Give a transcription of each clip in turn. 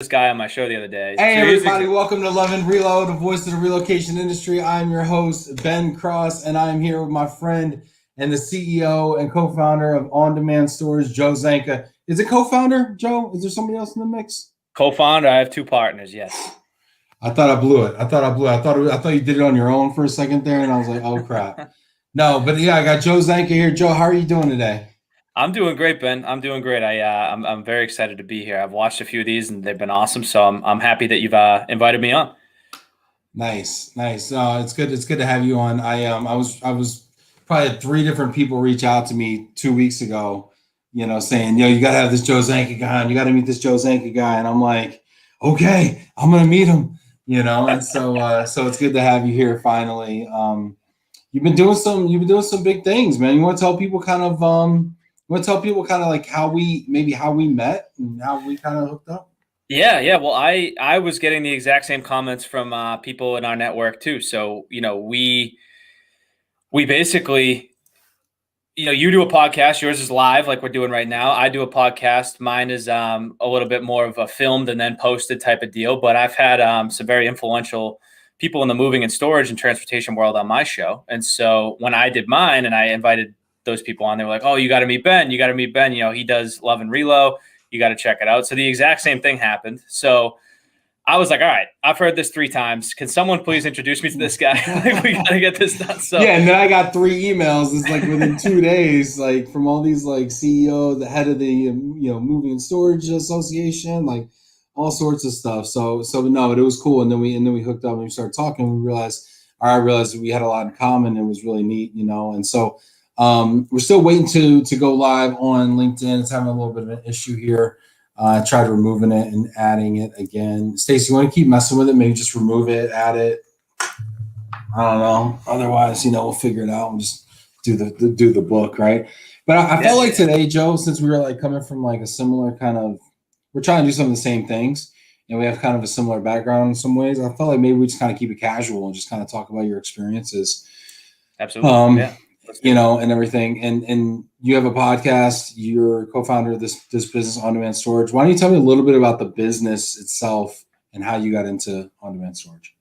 This guy on my show the other day. Hey So everybody, welcome to Love and Reload, the voice of the relocation industry. I'm your host, Ben Cross, and I'm here with my friend and the CEO and co-founder of OnDemandStorage, Joe Zanca. Is it co-founder, Joe? Is there somebody else in the mix? co-founder. I have two partners. Yes. I thought I blew it. I thought you did it on your own for a second there, and I was like, oh crap. No, but yeah, I got Joe Zanca here. Joe, how are you doing today? I'm doing great, Ben. I'm doing great. I'm very excited to be here. I've watched a few of these and they've been awesome. So I'm happy that you've invited me on. Nice, nice. It's good. It's good to have you on. I was probably had three different people reach out to me 2 weeks ago, saying, you got to have this Joe Zanca guy on. You got to meet this Joe Zanca guy. And I'm like, okay, I'm gonna meet him. And so it's good to have you here finally. You've been doing some big things, man. You want to tell people like how we met and how we kind of hooked up? Yeah. Well, I was getting the exact same comments from people in our network too. So we basically, you do a podcast. Yours is live, like we're doing right now. I do a podcast. Mine is a little bit more of a filmed and then posted type of deal. But I've had some very influential people in the moving and storage and transportation world on my show. And so when I did mine and I invited those people on, they were like, "Oh, you got to meet Ben. You got to meet Ben. He does Love and Relo. You got to check it out." So the exact same thing happened. So I was like, "All right, I've heard this 3 times. Can someone please introduce me to this guy? Like, we got to get this done." So yeah, and then I got 3 emails. It's like within 2 days, like from all these like CEO, the head of the Moving and Storage Association, like all sorts of stuff. So no, it was cool. And then we hooked up and we started talking. We realized, I realized that we had a lot in common. It was really neat, And so we're still waiting to go live on LinkedIn. It's having a little bit of an issue here. I tried removing it and adding it again. Stacey, you want to keep messing with it? Maybe just remove it, add it. I don't know. Otherwise, we'll figure it out and just do the book, right? But I felt like today, Joe, since we were like coming from like a similar kind of, we're trying to do some of the same things, and we have kind of a similar background in some ways. I felt like maybe we just kind of keep it casual and just kind of talk about your experiences. absolutely, yeah. And everything. And you have a podcast. You're co-founder of this business, On-Demand Storage. Why don't you tell me a little bit about the business itself and how you got into On-Demand Storage?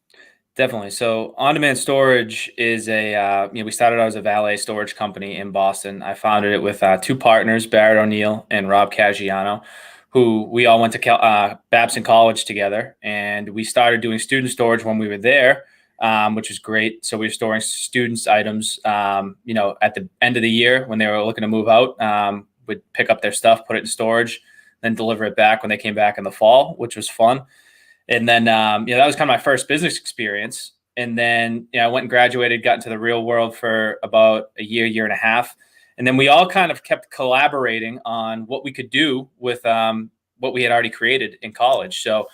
Definitely. So On-Demand Storage is we started out as a valet storage company in Boston. I founded it with two partners, Barrett O'Neill and Rob Caggiano, who we all went to Babson College together. And we started doing student storage when we were there, which was great. So we were storing students' items, at the end of the year when they were looking to move out, we'd pick up their stuff, put it in storage, then deliver it back when they came back in the fall, which was fun. And then, that was kind of my first business experience. And then, I went and graduated, got into the real world for about a year and a half. And then we all kind of kept collaborating on what we could do with what we had already created in college. So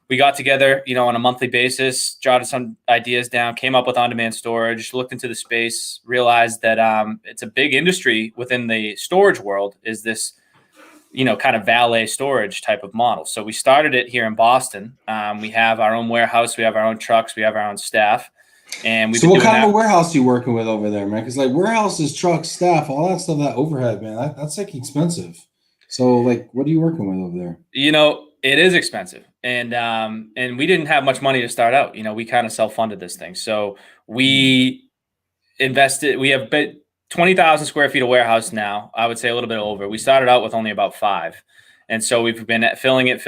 we got together, on a monthly basis, jotted some ideas down, came up with on-demand storage, looked into the space, realized that it's a big industry within the storage world, is this kind of valet storage type of model. So we started it here in Boston. We have our own warehouse, we have our own trucks, we have our own staff. And we've So what kind of a warehouse are you working with over there, man? Because like warehouses, trucks, staff, all that stuff, that overhead, man, that's like expensive. So like, what are you working with over there? It is expensive. And we didn't have much money to start out. We kind of self-funded this thing. So we invested, we have 20,000 square feet of warehouse now. I would say a little bit over. We started out with only about 5. And so we've been filling it.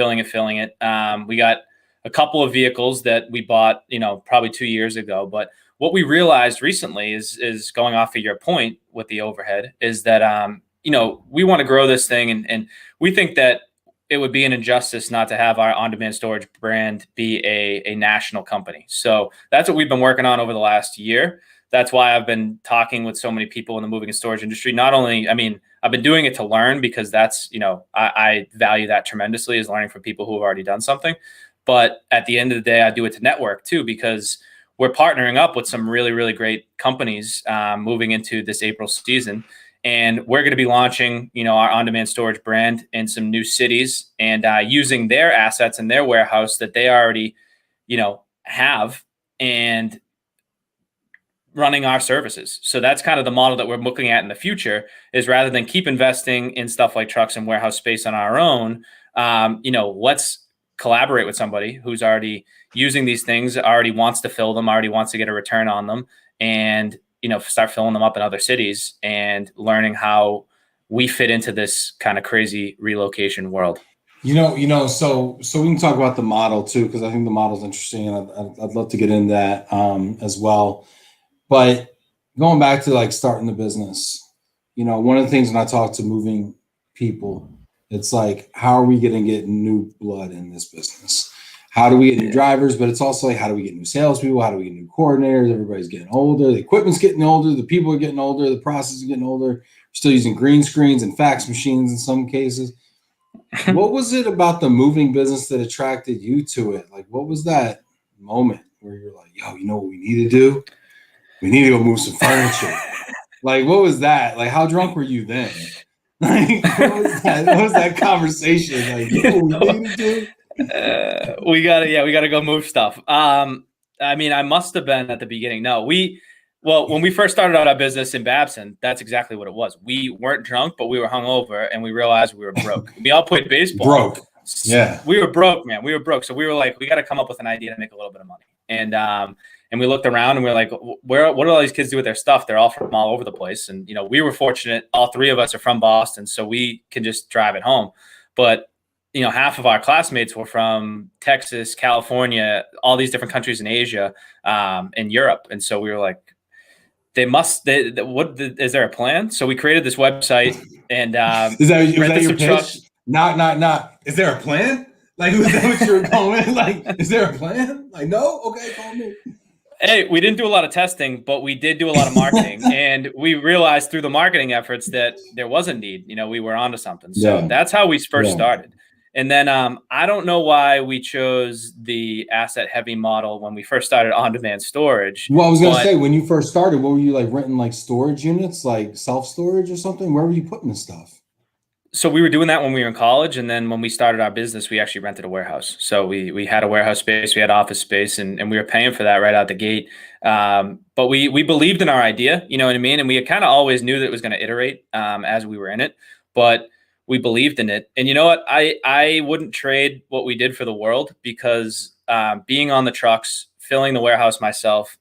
We got a couple of vehicles that we bought, probably 2 years ago. But what we realized recently is going off of your point with the overhead is that, we want to grow this thing. And we think that it would be an injustice not to have our on-demand storage brand be a national company. So that's what we've been working on over the last year. That's why I've been talking with so many people in the moving and storage industry. Not only, I've been doing it to learn because that's, I value that tremendously, is learning from people who have already done something. But at the end of the day, I do it to network too, because we're partnering up with some really, really great companies moving into this April season. And we're going to be launching, our on-demand storage brand in some new cities and using their assets in their warehouse that they already, have, and running our services. So that's kind of the model that we're looking at in the future, is rather than keep investing in stuff like trucks and warehouse space on our own, let's collaborate with somebody who's already using these things, already wants to fill them, already wants to get a return on them, and start filling them up in other cities and learning how we fit into this kind of crazy relocation world. So we can talk about the model too, because I think the model is interesting, and I'd love to get into that as well. But going back to like starting the business, one of the things when I talk to moving people, it's like, how are we going to get new blood in this business? How do we get new drivers? But it's also like, how do we get new salespeople? How do we get new coordinators? Everybody's getting older. The equipment's getting older. The people are getting older. The process is getting older. We're still using green screens and fax machines in some cases. What was it about the moving business that attracted you to it? Like, what was that moment where you're like, yo, you know what we need to do? We need to go move some furniture. Like, what was that? Like, how drunk were you then? Like, what was that? What was that conversation? Like, you know what we need to do? We gotta go move stuff. I mean, I must have been at the beginning. No, when we first started out our business in Babson, that's exactly what it was. We weren't drunk, but we were hungover, and we realized we were broke. We all played baseball. Broke. Yeah. We were broke, man. We were broke. So we were like, we got to come up with an idea to make a little bit of money. And we looked around and we were like, what do all these kids do with their stuff? They're all from all over the place. And, we were fortunate. All three of us are from Boston, so we can just drive it home. But, half of our classmates were from Texas, California, all these different countries in Asia, and Europe. And so we were like, is there a plan? So we created this website and was that your pitch? Not. Is there a plan? Like, was that what you were going? Like, is there a plan? Like, no? Okay, call me. Hey, we didn't do a lot of testing, but we did do a lot of marketing. And we realized through the marketing efforts that there was a need. We were onto something. So that's how we first started. And then I don't know why we chose the asset heavy model when we first started on-demand storage. Well, I was going to say, when you first started, what were you like renting, like storage units, like self-storage or something? Where were you putting this stuff? So we were doing that when we were in college. And then when we started our business, we actually rented a warehouse. So we had a warehouse space, we had office space, and we were paying for that right out the gate. But we believed in our idea, you know what I mean? And we kind of always knew that it was going to iterate as we were in it. But we believed in it. And you know what? I wouldn't trade what we did for the world, because being on the trucks, filling the warehouse myself,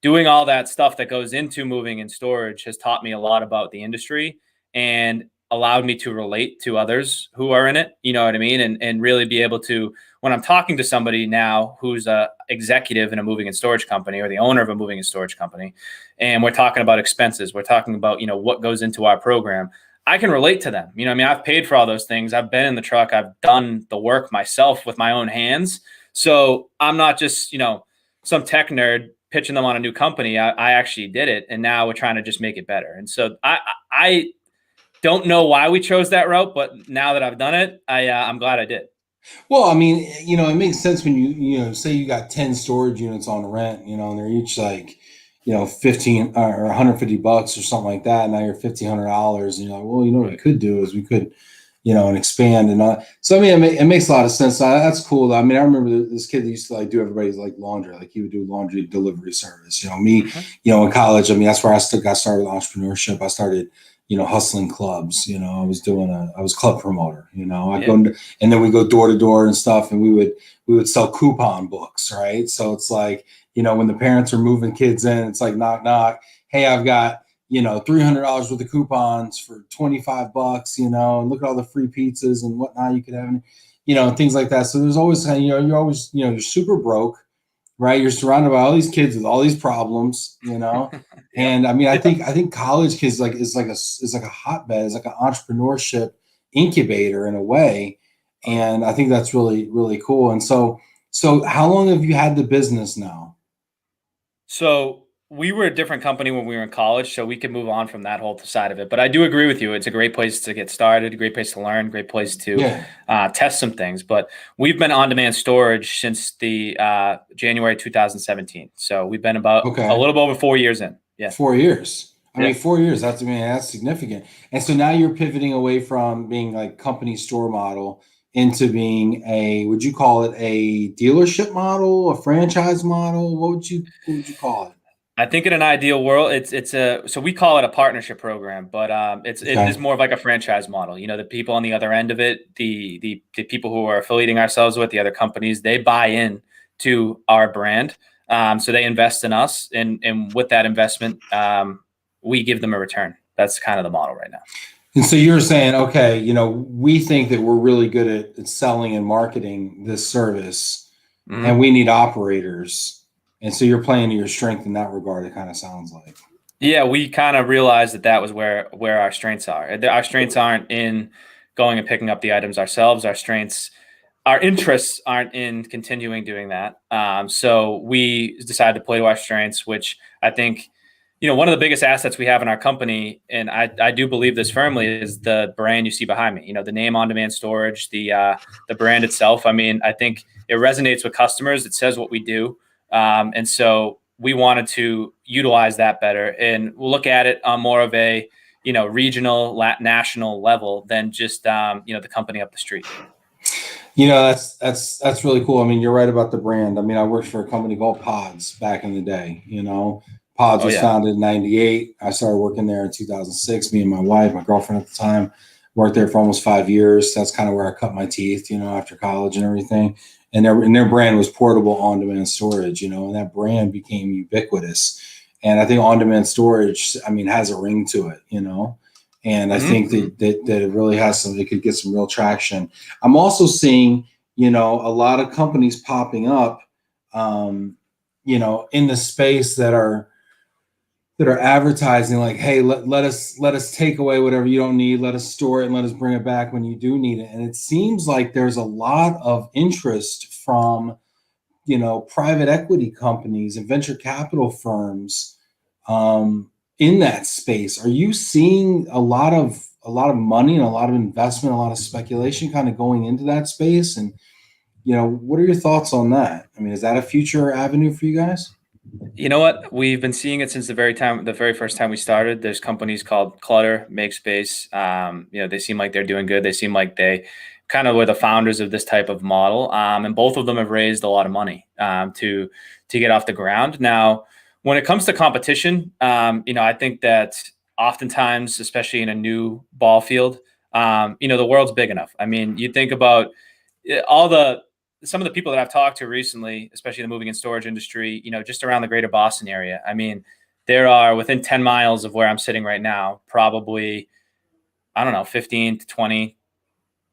doing all that stuff that goes into moving and storage has taught me a lot about the industry and allowed me to relate to others who are in it. You know what I mean? And really be able to, when I'm talking to somebody now who's a executive in a moving and storage company or the owner of a moving and storage company, and we're talking about expenses, we're talking about, what goes into our program, I can relate to them. I've paid for all those things. I've been in the truck. I've done the work myself with my own hands. So I'm not just, some tech nerd pitching them on a new company. I actually did it. And now we're trying to just make it better. And so I don't know why we chose that route, but now that I've done it, I'm glad I did. Well, I mean, it makes sense when you say you got 10 storage units on rent, and they're each like, 15 or $150 or something like that. Now you're $1,500, and you're like, well, what we could do is we could, and expand and all. So I mean, it makes a lot of sense. That's cool. I mean, I remember this kid that used to like do everybody's like laundry, like he would do laundry delivery service. Me, in college. I mean, that's where I got started with entrepreneurship. I started, hustling clubs. I was club promoter. I'd go and then we go door to door and stuff, and we would sell coupon books, right? So it's like, when the parents are moving kids in, it's like knock knock. Hey, I've got $300 worth of coupons for $25. And look at all the free pizzas and whatnot you could have, and things like that. So there's always you're always you're super broke, right? You're surrounded by all these kids with all these problems, And I mean, I think college kids is like a hotbed, it's like an entrepreneurship incubator in a way, and I think that's really, really cool. And so how long have you had the business now? So we were a different company when we were in college, so we could move on from that whole side of it. But I do agree with you. It's a great place to get started, a great place to learn, great place to test some things. But we've been on-demand storage since the January 2017. So we've been about a little bit over 4 years in. Yeah. 4 years. I mean, 4 years, that's significant. And so now you're pivoting away from being like company store model into being would you call it a dealership model, a franchise model? What would you call it? I think in an ideal world, so we call it a partnership program, but it Okay. is more of like a franchise model. You know, the people on the other end of it, the people who are affiliating ourselves with the other companies, they buy in to our brand, so they invest in us, and with that investment, we give them a return. That's kind of the model right now. And so you're saying, okay, we think that we're really good at selling and marketing this service, and Mhm. we need operators. And so you're playing to your strength in that regard, it kind of sounds like. Yeah, we kind of realized that was where our strengths are. Our strengths aren't in going and picking up the items ourselves. Our interests aren't in continuing doing that. So we decided to play to our strengths, which I think, one of the biggest assets we have in our company, and I do believe this firmly, is the brand you see behind me. The name On-Demand Storage, the brand itself. I mean, I think it resonates with customers. It says what we do, and so we wanted to utilize that better and look at it on more of a regional, national level than just the company up the street. That's really cool. I mean, you're right about the brand. I mean, I worked for a company called Pods back in the day. Pods Oh was yeah. founded in '98. I started working there in 2006. Me and my wife, my girlfriend at the time, worked there for almost 5 years. That's kind of where I cut my teeth, after college and everything. And their brand was portable on-demand storage, and that brand became ubiquitous. And I think on-demand storage, I mean, has a ring to it. And I think Mm-hmm. that it really has it could get some real traction. I'm also seeing, a lot of companies popping up, in the space that are advertising like, hey, let us take away whatever you don't need, let us store it and let us bring it back when you do need it. And it seems like there's a lot of interest from, private equity companies and venture capital firms, in that space. Are you seeing a lot of money and a lot of investment, a lot of speculation kind of going into that space? And what are your thoughts on that? I mean, is that a future avenue for you guys? You know what? We've been seeing it since the very first time we started. There's companies called Clutter, Make Space. They seem like they're doing good. They seem like they kind of were the founders of this type of model. And both of them have raised a lot of money to get off the ground. Now, when it comes to competition, I think that oftentimes, especially in a new ball field, the world's big enough. I mean, you think about some of the people that I've talked to recently, especially in the moving and storage industry, just around the greater Boston area. I mean, there are within 10 miles of where I'm sitting right now, probably, I don't know, 15 to 20,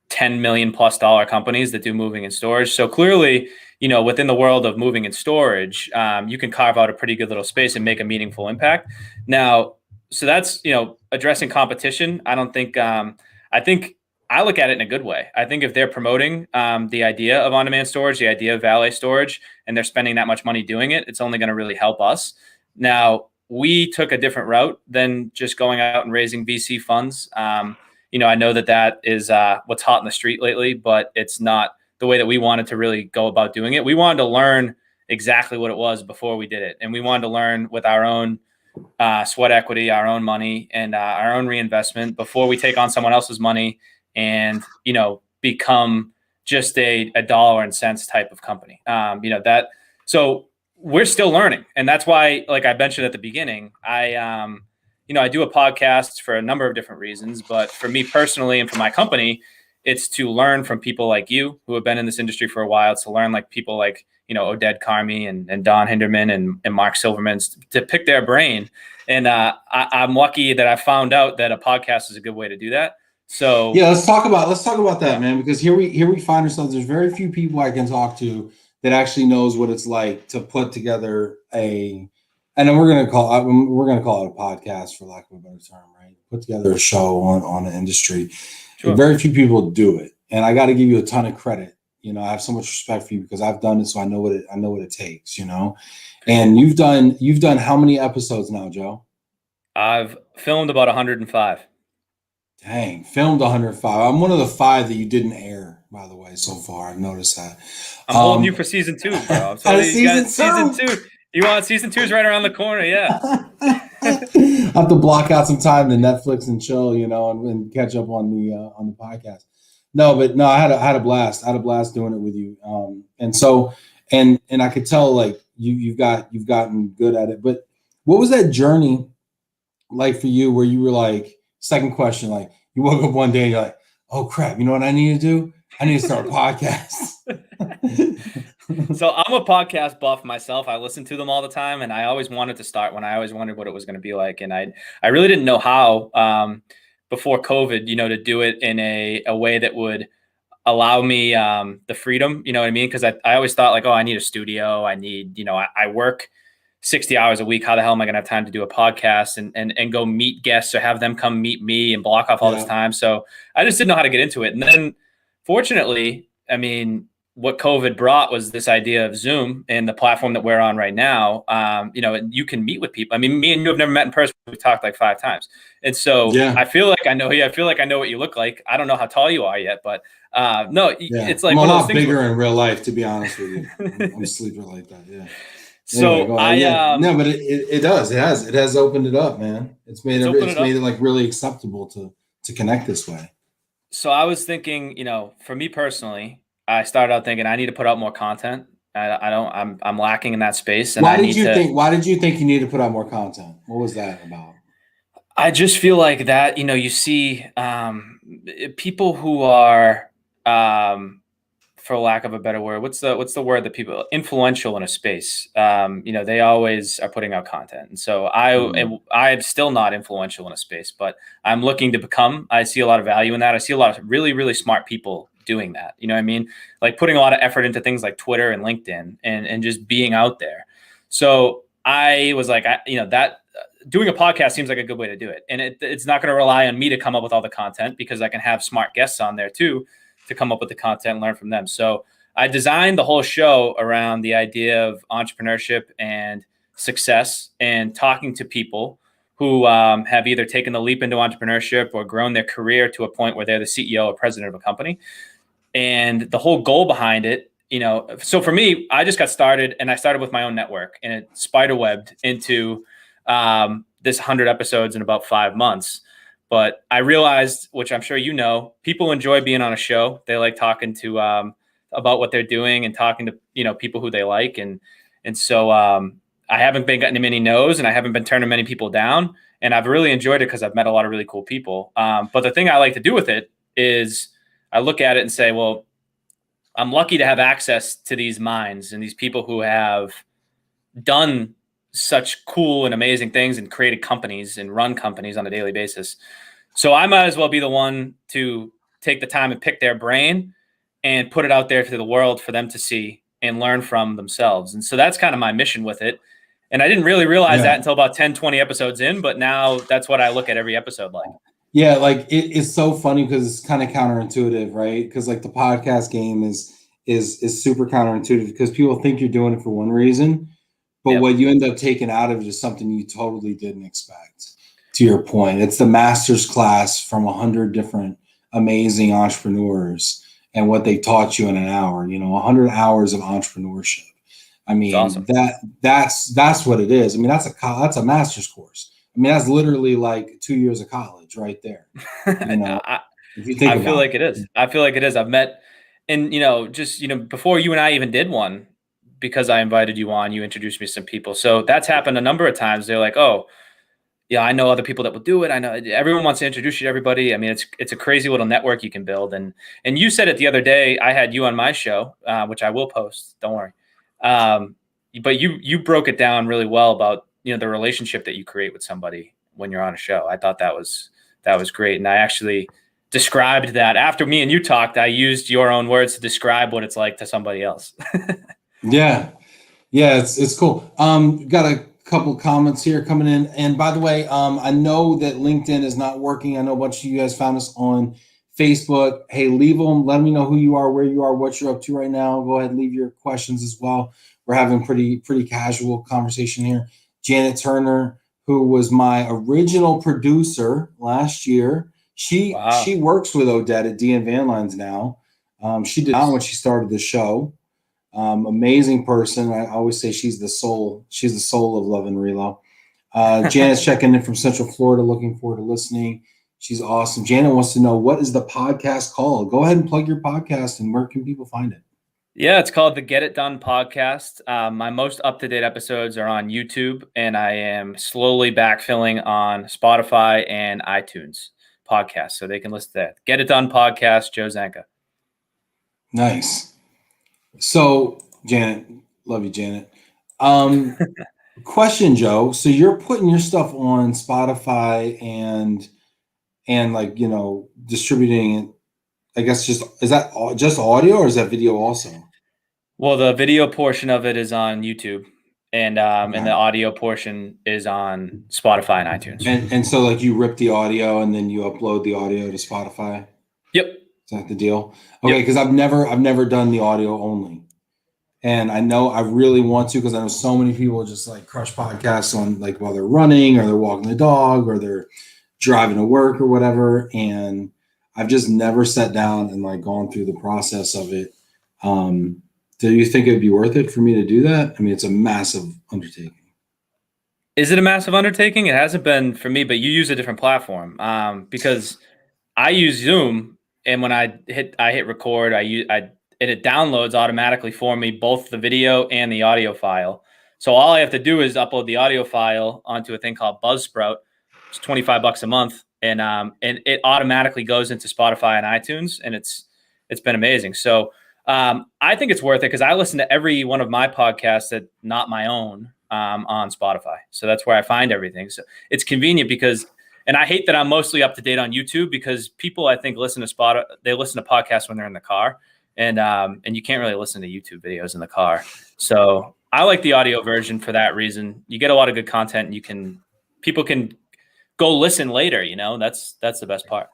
$10 million plus companies that do moving and storage. So clearly, within the world of moving and storage, you can carve out a pretty good little space and make a meaningful impact. Now, so that's, addressing competition. I think I look at it in a good way. I think if they're promoting the idea of on-demand storage, the idea of valet storage, and they're spending that much money doing it, it's only going to really help us. Now, we took a different route than just going out and raising VC funds. I know that is what's hot in the street lately, but it's not the way that we wanted to really go about doing it. We wanted to learn exactly what it was before we did it. And we wanted to learn with our own sweat equity, our own money, and our own reinvestment before we take on someone else's money and, become just a dollar and cents type of company. So we're still learning. And that's why, like I mentioned at the beginning, I do a podcast for a number of different reasons, but for me personally and for my company, it's to learn from people like you who have been in this industry for a while. It's to learn like people like, Oded Carmi and Don Hinderman and Mark Silverman, to pick their brain. And I'm lucky that I found out that a podcast is a good way to do that. So yeah, let's talk about that, yeah. man, because here we find ourselves. There's very few people I can talk to that actually knows what it's like to put together and then we're gonna call it a podcast for lack of a better term, right? Put together a show on an industry. Sure. Very few people do it, and I got to give you a ton of credit. I have so much respect for you because I've done it, so I know what it takes. And you've done how many episodes now, Joe? I've filmed about 105. Dang, filmed 105. I'm one of the 5 that you didn't air, by the way, so far. I've noticed that. I'm holding you for season 2, bro. I'm telling you, you got season 2. You want season 2 is right around the corner, yeah. I have to block out some time to Netflix and chill, and catch up on the podcast. No, but no, I had a blast. I had a blast doing it with you. And so, and I could tell like you've gotten good at it. But What was that journey like for you where you were like, second question, like you woke up one day and you're like, oh crap, you know what I need to do? I need to start a podcast. So I'm a podcast buff myself. I listen to them all the time, and I always wanted to start one. I always wondered what it was going to be like, and I really didn't know how before COVID, to do it in a way that would allow me the freedom. You know what I mean? Because I always thought like, oh, I need a studio. I need, I work 60 hours a week. How the hell am I going to have time to do a podcast and go meet guests or have them come meet me and block off all this time? So I just didn't know how to get into it. And then fortunately, I mean, what COVID brought was this idea of Zoom and the platform that we're on right now. You can meet with people. I mean, me and you have never met in person. We've talked like 5 times. And so I feel like I know you. I feel like I know what you look like. I don't know how tall you are yet, but it's like I'm one a of those lot things bigger in real life, to be honest with you. I'm a sleeper like that. Yeah. So anyway, no, but it does. It has opened it up, man. It's made it like really acceptable to connect this way. So I was thinking, for me personally, I started out thinking I need to put out more content. I'm lacking in that space. And why did you think you needed to put out more content? What was that about? I just feel like that, you see people who are, for lack of a better word, what's the word that people influential in a space? They always are putting out content. And so I'm still not influential in a space, but I'm looking to become. I see a lot of value in that. I see a lot of really, really smart people doing that. You know what I mean? Like putting a lot of effort into things like Twitter and LinkedIn and just being out there. So I was like, that doing a podcast seems like a good way to do it. And it's not going to rely on me to come up with all the content because I can have smart guests on there too, to come up with the content and learn from them. So I designed the whole show around the idea of entrepreneurship and success and talking to people who have either taken the leap into entrepreneurship or grown their career to a point where they're the CEO or president of a company. And the whole goal behind it, so for me, I just got started and I started with my own network and it spiderwebbed into this 100 episodes in about 5 months. But I realized, which I'm sure people enjoy being on a show. They like talking to about what they're doing and talking to people who they like, and so I haven't been getting many no's, and I haven't been turning many people down, and I've really enjoyed it because I've met a lot of really cool people. But the thing I like to do with it is I look at it and say, well, I'm lucky to have access to these minds and these people who have done such cool and amazing things and created companies and run companies on a daily basis. So I might as well be the one to take the time and pick their brain and put it out there to the world for them to see and learn from themselves. And so that's kind of my mission with it. And I didn't really realize that until about 10, 20 episodes in, but now that's what I look at every episode like. Yeah, like it's so funny because it's kind of counterintuitive, right? Because like the podcast game is super counterintuitive because people think you're doing it for one reason, but what you end up taking out of it is something you totally didn't expect. To your point, it's the master's class from 100 different amazing entrepreneurs and what they taught you in an hour. 100 hours of entrepreneurship. I mean, awesome. That's what it is. I mean, that's a master's course. I mean, that's literally like 2 years of college right there. If you think I feel like it is. I feel like it is. I've met, and before you and I even did one, because I invited you on, you introduced me to some people. So that's happened a number of times. They're like, oh, yeah, I know other people that will do it. I know everyone wants to introduce you to everybody. I mean, it's a crazy little network you can build. And you said it the other day. I had you on my show, which I will post. Don't worry. But you broke it down really well about the relationship that you create with somebody when you're on a show. I thought that was great. And I actually described that after me and you talked. I used your own words to describe what it's like to somebody else. Yeah, it's cool. Got a couple comments here coming in. And by the way, I know that LinkedIn is not working. I know a bunch of you guys found us on Facebook. Hey, leave them. Let me know who you are, where you are, what you're up to right now. Go ahead and leave your questions as well. We're having pretty casual conversation here. Janet Turner, who was my original producer last year. She works with Odette at D and Van Lines now. She did not when she started the show. Amazing person. I always say she's the soul. She's the soul of Love and Relo. Janet's checking in from Central Florida, looking forward to listening. She's awesome. Janet wants to know, what is the podcast called? Go ahead and plug your podcast and where can people find it? Yeah, it's called the Get It Done podcast. My most up-to-date episodes are on YouTube, and I am slowly backfilling on Spotify and iTunes podcasts, so they can listen to that. Get It Done podcast, Joe Zanca. Nice. So, Janet, love you, Janet. Question, Joe. So you're putting your stuff on Spotify and like, distributing it. I guess is that just audio or is that video also? Well, the video portion of it is on YouTube, and Okay. the audio portion is on Spotify and iTunes. And so like you rip the audio and then you upload the audio to Spotify. Yep. Is that the deal? Okay, Yep. because I've never done the audio only. And I know I really want to because I know so many people just like crush podcasts on like while they're running or they're walking the dog or they're driving to work or whatever. And I've just never sat down and like gone through the process of it. Do you think it'd be worth it for me to do that? I mean, it's a massive undertaking. Is it a massive undertaking? It hasn't been for me, but you use a different platform because I use Zoom, and when I hit record, and it downloads automatically for me both the video and the audio file. So all I have to do is upload the audio file onto a thing called Buzzsprout. It's $25 a month, and it automatically goes into Spotify and iTunes, and it's been amazing. So I think it's worth it because I listen to every one of my podcasts that not my own on Spotify. So that's where I find everything. So it's convenient because. And I hate that I'm mostly up to date on YouTube because people, I think, listen to podcasts when they're in the car, and you can't really listen to YouTube videos in the car. So I like the audio version for that reason. You get a lot of good content, and people can go listen later. That's the best part.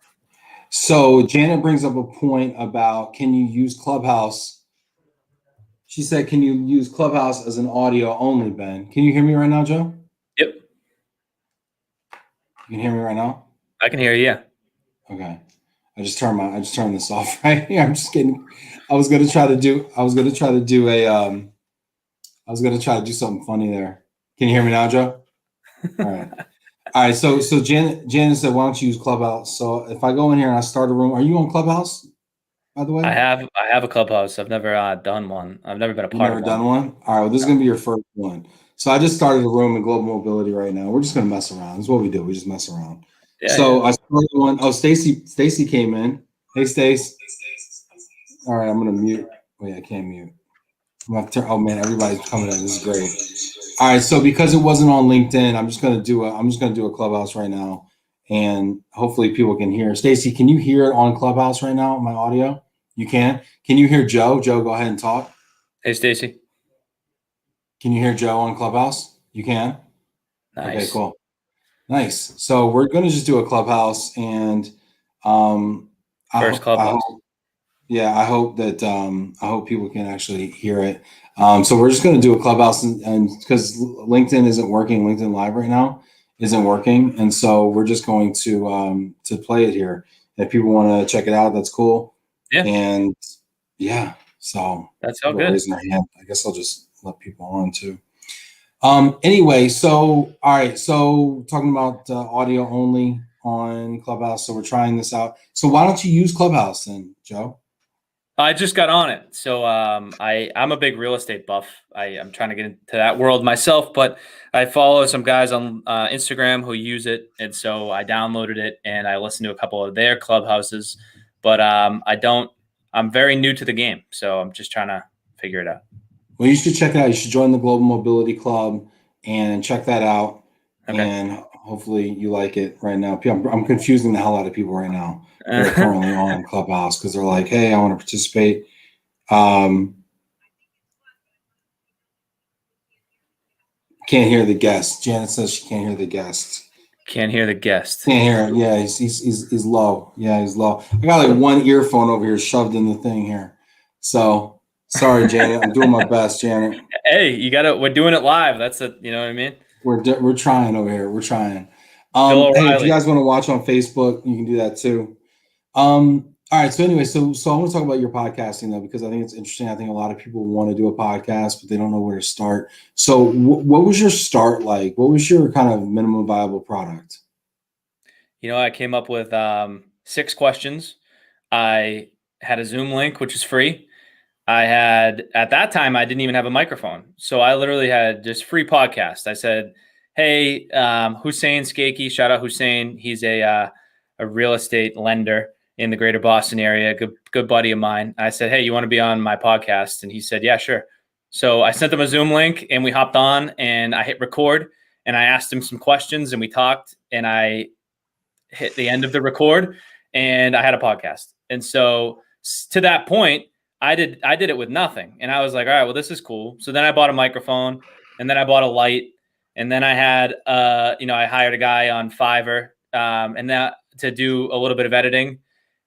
So Janet brings up a point about can you use Clubhouse? She said, can you use Clubhouse as an audio only, Ben? Can you hear me right now, Joe? Yep. You can hear me right now? I can hear you. Yeah. Okay. I just turned this off right here. I'm just kidding. I was gonna try to do something funny there. Can you hear me now, Joe? All right. All right. So Janet said, why don't you use Clubhouse? So if I go in here and I start a room, are you on Clubhouse, by the way? I have a Clubhouse. I've never done one. I've never been a part of one. Never done one? All right. Well, this is gonna be your first one. So I just started a room in Global Mobility right now. We're just gonna mess around. That's what we do. We just mess around. Yeah, so I started one. Oh, Stacy came in. Hey, Stace. All right, I'm gonna mute. Wait, I can't mute. I'm gonna turn. Oh man, everybody's coming in. This is great. All right, so because it wasn't on LinkedIn, I'm just gonna do a Clubhouse right now, and hopefully people can hear. Stacy, can you hear it on Clubhouse right now? My audio. You can. Can you hear Joe? Joe, go ahead and talk. Hey, Stacy. Can you hear Joe on Clubhouse? You can? Nice. Okay, cool. Nice. So we're going to just do a Clubhouse and First Clubhouse. I hope people can actually hear it. So we're just going to do a Clubhouse and because LinkedIn isn't working, LinkedIn Live right now isn't working. And so we're just going to play it here. If people want to check it out, that's cool. Yeah. And yeah, so that's all good. Raising their hand. I guess I'll just let people on too. Anyway, so all right, so talking about audio only on Clubhouse. So we're trying this out. So why don't you use Clubhouse then, Joe? I just got on it. So I'm a big real estate buff. I'm trying to get into that world myself, but I follow some guys on Instagram who use it. And so I downloaded it and I listened to a couple of their clubhouses, but I'm very new to the game. So I'm just trying to figure it out. Well, you should check it out. You should join the Global Mobility Club and check that out. Okay. And hopefully you like it right now. I'm confusing the hell out of people right now. They're currently on Clubhouse because they're like, hey, I want to participate. Can't hear the guest. Janet says she can't hear the guest. Can't hear the guest. Can't hear it. Yeah, he's low. Yeah, he's low. I got like one earphone over here shoved in the thing here. So sorry, Janet. I'm doing my best, Janet. Hey, we're doing it live. You know what I mean? We're trying over here. We're trying. Hey, if you guys want to watch on Facebook, you can do that too. All right. So anyway, so I want to talk about your podcasting though, because I think it's interesting. I think a lot of people want to do a podcast, but they don't know where to start. So what was your start like? What was your kind of minimum viable product? I came up with 6 questions. I had a Zoom link, which is free. At that time, I didn't even have a microphone. So I literally had just free podcast. I said, hey, Hussein Skakey, shout out Hussein. He's a real estate lender in the greater Boston area, good buddy of mine. I said, hey, you want to be on my podcast? And he said, yeah, sure. So I sent him a Zoom link and we hopped on and I hit record and I asked him some questions and we talked and I hit the end of the record and I had a podcast. And so to that point, I did it with nothing. And I was like, all right, well, this is cool. So then I bought a microphone and then I bought a light and then I had, I hired a guy on Fiverr and that to do a little bit of editing.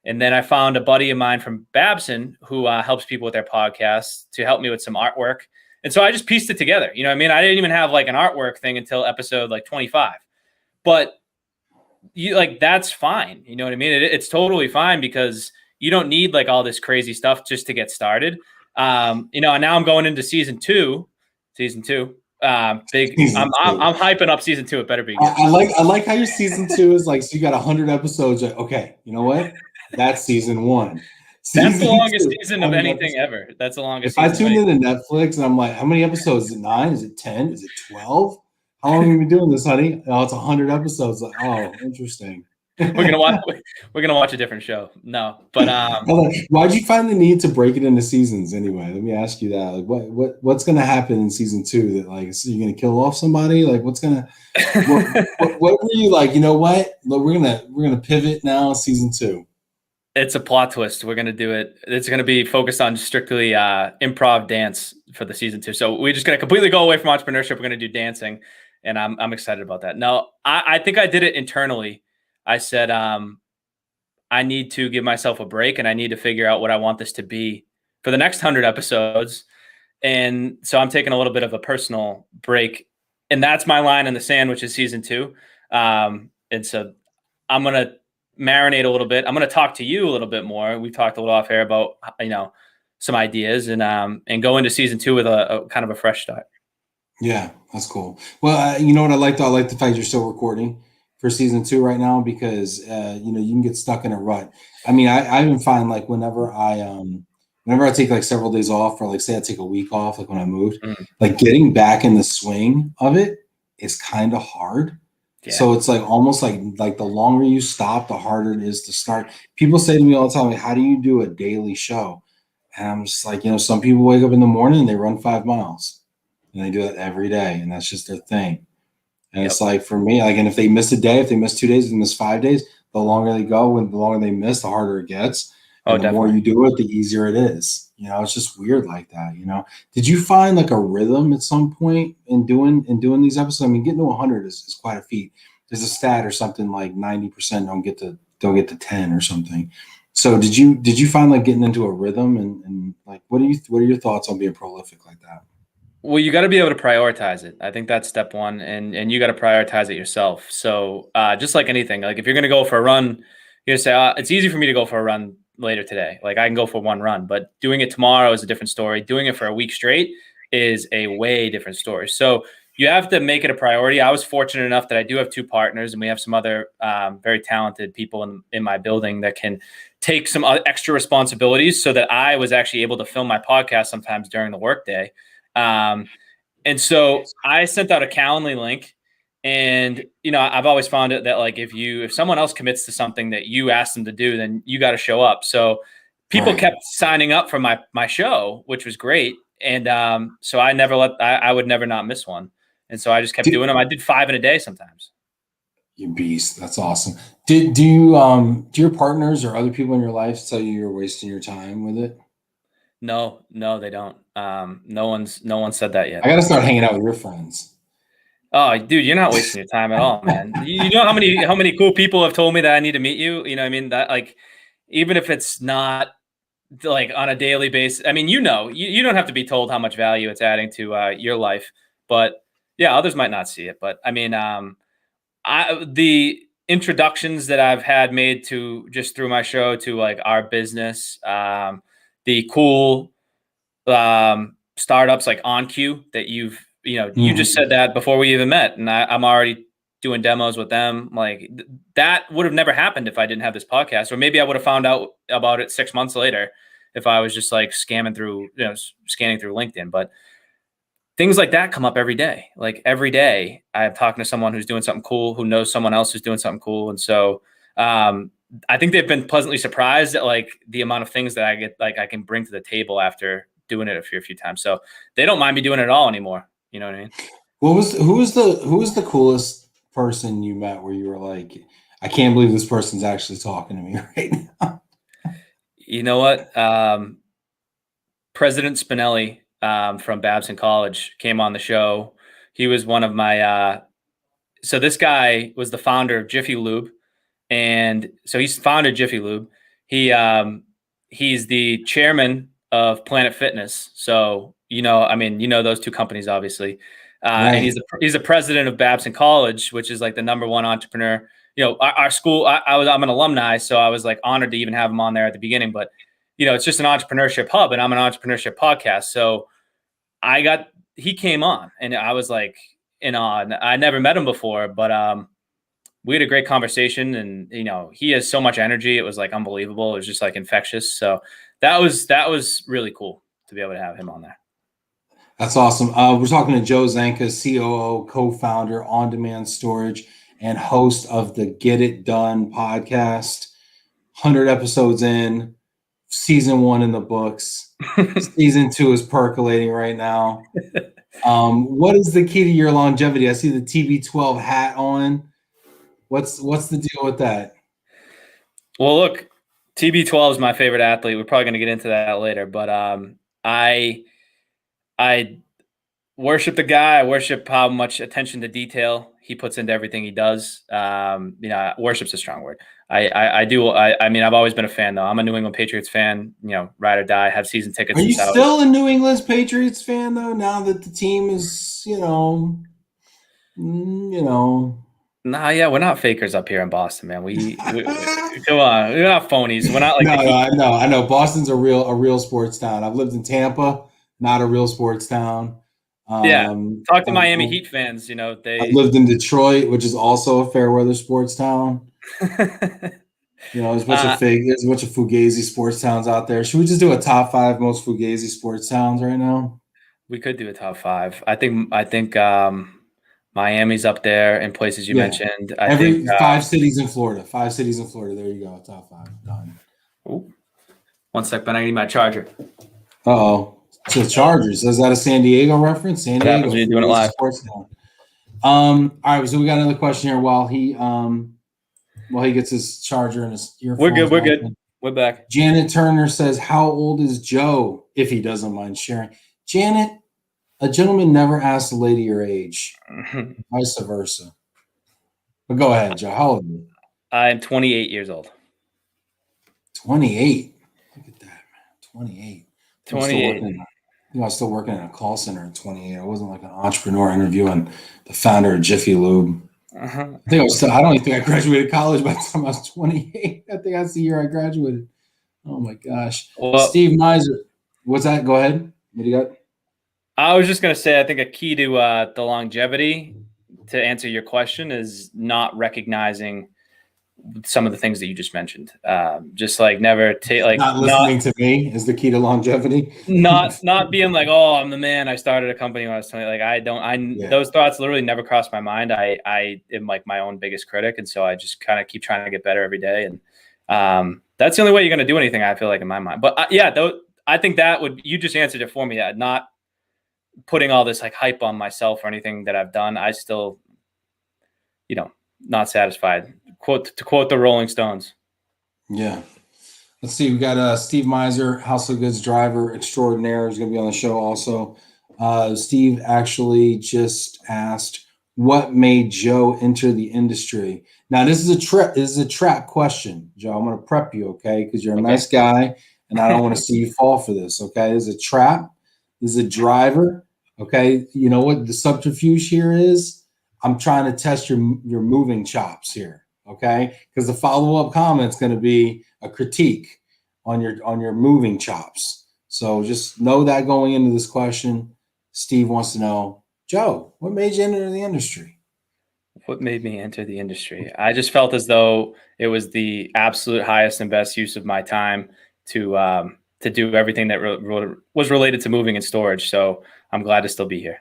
And then I found a buddy of mine from Babson who helps people with their podcasts to help me with some artwork. And so I just pieced it together. You know what I mean? I didn't even have like an artwork thing until episode like 25, but that's fine. You know what I mean? It's totally fine because you don't need like all this crazy stuff just to get started. And now I'm going into season two. I'm hyping up season 2. It better be good. I like how your season 2 is like, so you got 100 episodes. Like, okay, you know what? That's season 1. That's the longest season of anything ever. That's the longest. If I tuned into Netflix and I'm like, how many episodes? Is it 9? Is it 10? Is it 12? How long have you been doing this, honey? Oh, it's 100 episodes. Like, oh, interesting. We're gonna watch a different show. No, but why'd you find the need to break it into seasons anyway? Let me ask you that. Like, what's gonna happen in season 2? That like, so you're gonna kill off somebody? Like, what's gonna? what were you like? You know what? Look, we're gonna pivot now. Season 2. It's a plot twist. We're gonna do it. It's gonna be focused on strictly improv dance for the season 2. So we're just gonna completely go away from entrepreneurship. We're gonna do dancing, and I'm excited about that. No, I think I did it internally. I said, I need to give myself a break and I need to figure out what I want this to be for the next 100 episodes. And so I'm taking a little bit of a personal break and that's my line in the sand, which is season 2. And so I'm going to marinate a little bit. I'm going to talk to you a little bit more. We talked a little off air about, some ideas and go into season 2 with a kind of a fresh start. Yeah, that's cool. Well, you know what I like the fact you're still recording for season 2 right now because you can get stuck in a rut. I mean, I even find like whenever I take like several days off or like say I take a week off, like when I moved, like getting back in the swing of it is kind of hard. Yeah. So it's like almost like the longer you stop, the harder it is to start. People say to me all the time, like, how do you do a daily show? And I'm just like, some people wake up in the morning and they run 5 miles and they do that every day. And that's just their thing. And It's like for me, like, and if they miss a day, if they miss 2 days, if they miss 5 days, the longer they go and the longer they miss, the harder it gets. And the more you do it, the easier it is. It's just weird like that. Did you find like a rhythm at some point in doing these episodes? I mean, getting to 100 is quite a feat. There's a stat or something like 90% don't get to 10 or something. So did you find like getting into a rhythm and like what are your thoughts on being prolific like that? Well, you got to be able to prioritize it. I think that's step one, and you got to prioritize it yourself. So just like anything, like if you're going to go for a run, you're going to say, it's easy for me to go for a run later today. Like I can go for one run, but doing it tomorrow is a different story. Doing it for a week straight is a way different story. So you have to make it a priority. I was fortunate enough that I do have 2 partners and we have some other very talented people in my building that can take some extra responsibilities so that I was actually able to film my podcast sometimes during the workday. And so I sent out a Calendly link and, I've always found it that like, if someone else commits to something that you ask them to do, then you got to show up. So people kept signing up for my show, which was great. And, so I would never not miss one. And so I just kept doing them. I did 5 in a day sometimes. You beast. That's awesome. Do your partners or other people in your life tell you you're wasting your time with it? No, they don't. No one said that yet. I got to start hanging out with your friends. Oh, dude, you're not wasting your time at all, man. You know how many cool people have told me that I need to meet you? You know what I mean? That like, even if it's not like on a daily basis, I mean, you don't have to be told how much value it's adding to your life, but yeah, others might not see it. But I mean, the introductions that I've had made to just through my show to like our business, the cool startups like OnQ that you just said that before we even met, and I'm already doing demos with them. Like that would have never happened if I didn't have this podcast, or maybe I would have found out about it 6 months later if I was just like scanning through LinkedIn. But things like that come up every day. Like every day I'm talking to someone who's doing something cool, who knows someone else who's doing something cool. And so I think they've been pleasantly surprised at like the amount of things that I can bring to the table after doing it a few times. So they don't mind me doing it at all anymore. You know what I mean? Who was the coolest person you met where you were like, I can't believe this person's actually talking to me right now? You know what? President Spinelli from Babson College came on the show. He was one of my so this guy was the founder of Jiffy Lube. And so he's founded Jiffy Lube. He's the chairman of Planet Fitness. So, those two companies, obviously. Right. And he's the president of Babson College, which is like the number one entrepreneur. Our school, I'm an alumni, so I was like honored to even have him on there at the beginning. But, it's just an entrepreneurship hub, and I'm an entrepreneurship podcast. So he came on, and I was like in awe. I never met him before, but we had a great conversation, and he has so much energy. It was like unbelievable. It was just like infectious. So that was really cool to be able to have him on there. That's awesome. We're talking to Joe Zanca, COO, co-founder, OnDemandStorage, and host of the Get It Done podcast. 100 episodes in, season 1 in the books. Season 2 is percolating right now. What is the key to your longevity? I see the TB12 hat on. What's the deal with that? Well, look, TB12 is my favorite athlete. We're probably going to get into that later, but I worship the guy. I worship how much attention to detail he puts into everything he does. Worship's a strong word. I've always been a fan, though. I'm a New England Patriots fan, ride or die, have season tickets. Are you still a New England Patriots fan, though, now that the team is, Nah, yeah, we're not fakers up here in Boston, man. We come on, we're not phonies. We're not like I know. Boston's a real sports town. I've lived in Tampa, not a real sports town. Talk to Miami Heat fans. I've lived in Detroit, which is also a fair weather sports town. There's a bunch of fugazi sports towns out there. Should we just do a top 5 most fugazi sports towns right now? We could do a top 5. I think Miami's up there in places you mentioned. I think 5 cities in Florida. 5 cities in Florida. There you go. Top 5 done. Ooh. One sec, Ben. I need my charger. Uh-oh. So Chargers. Is that a San Diego reference? San Diego. You're doing it live. All right. So we got another question here while he gets his charger and his earphones. We're good. We're back. Janet Turner says, "How old is Joe?" If he doesn't mind sharing. Janet, a gentleman never asks a lady your age. Vice versa. But go ahead, Joe. How old are you? I'm 28 years old. 28. Look at that, man. 28. 28. I was still working in a call center at 28. I wasn't like an entrepreneur interviewing the founder of Jiffy Lube. Uh-huh. I don't even think I graduated college by the time I was 28. I think that's the year I graduated. Oh my gosh. Well, Steve Miser. What's that? Go ahead. What do you got? I was just going to say, I think a key to the longevity, to answer your question, is not recognizing some of the things that you just mentioned. Just like never not listening to me is the key to longevity. not being like, oh, I'm the man. I started a company when I was 20. Like those thoughts literally never crossed my mind. I am like my own biggest critic, and so I just kind of keep trying to get better every day. And that's the only way you're going to do anything, I feel like, in my mind. But I think you just answered it for me. Not putting all this like hype on myself or anything that I've done. I still, not satisfied. To quote the Rolling Stones. Yeah. Let's see. We got Steve Miser, House of Goods driver extraordinaire, is going to be on the show also. Steve actually just asked, what made Joe enter the industry? Now, this is a trap question, Joe. I'm going to prep you, okay? Because you're a nice guy, and I don't want to see you fall for this, okay? This is a trap. This is a driver, okay? You know what the subterfuge here is? I'm trying to test your moving chops here, okay? Because the follow-up comment is going to be a critique on your moving chops. So just know that going into this question. Steve wants to know, Joe, what made you enter the industry? What made me enter the industry? I just felt as though it was the absolute highest and best use of my time to to do everything that was related to moving and storage. So I'm glad to still be here.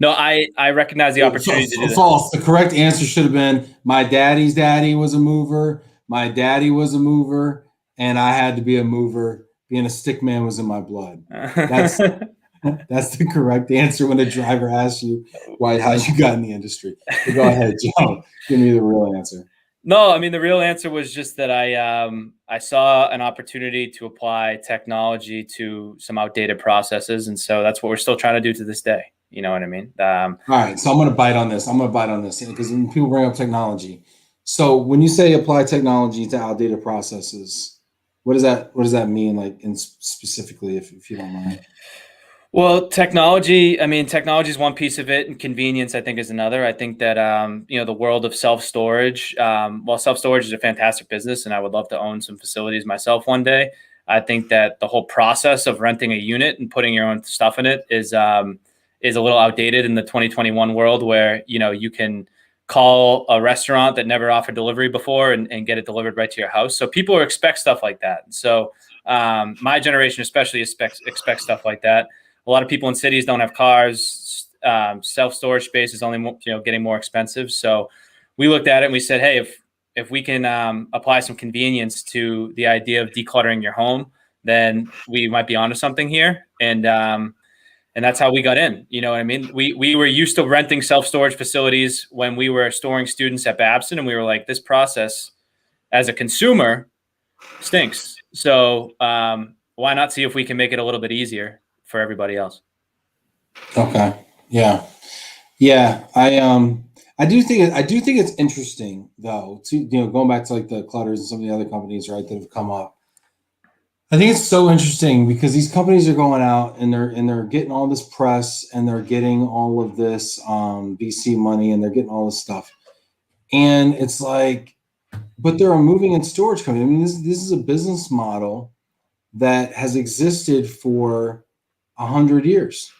No, I recognize the opportunity to do that. False. The correct answer should have been my daddy's daddy was a mover. My daddy was a mover, and I had to be a mover. Being a stick man was in my blood. That's the correct answer when a driver asks you how you got in the industry. So go ahead, Joe. Give me the real answer. No, I mean, the real answer was just that I saw an opportunity to apply technology to some outdated processes. And so that's what we're still trying to do to this day. You know what I mean? All right. So I'm going to bite on this. Because when people bring up technology. So when you say apply technology to outdated processes, what does that mean? Like specifically, if you don't mind. Well, technology is one piece of it, and convenience, I think, is another. I think that, the world of self-storage, while self-storage is a fantastic business, and I would love to own some facilities myself one day, I think that the whole process of renting a unit and putting your own stuff in it is a little outdated in the 2021 world, where, you can call a restaurant that never offered delivery before and get it delivered right to your house. So people expect stuff like that. So my generation especially expects stuff like that. A lot of people in cities don't have cars. Self-storage space is only getting more expensive. So we looked at it and we said, hey, if we can apply some convenience to the idea of decluttering your home, then we might be onto something here. And that's how we got in. You know what I mean? We were used to renting self-storage facilities when we were storing students at Babson, and we were like, this process as a consumer stinks. So why not see if we can make it a little bit easier for everybody else? Okay. Yeah. I do think it's interesting though, to going back to like the Clutters and some of the other companies, right, that have come up. I think it's so interesting because these companies are going out and they're getting all this press and they're getting all of this VC money and they're getting all this stuff. And it's like, but they're a moving and storage company. I mean, this is a business model that has existed for 100 years.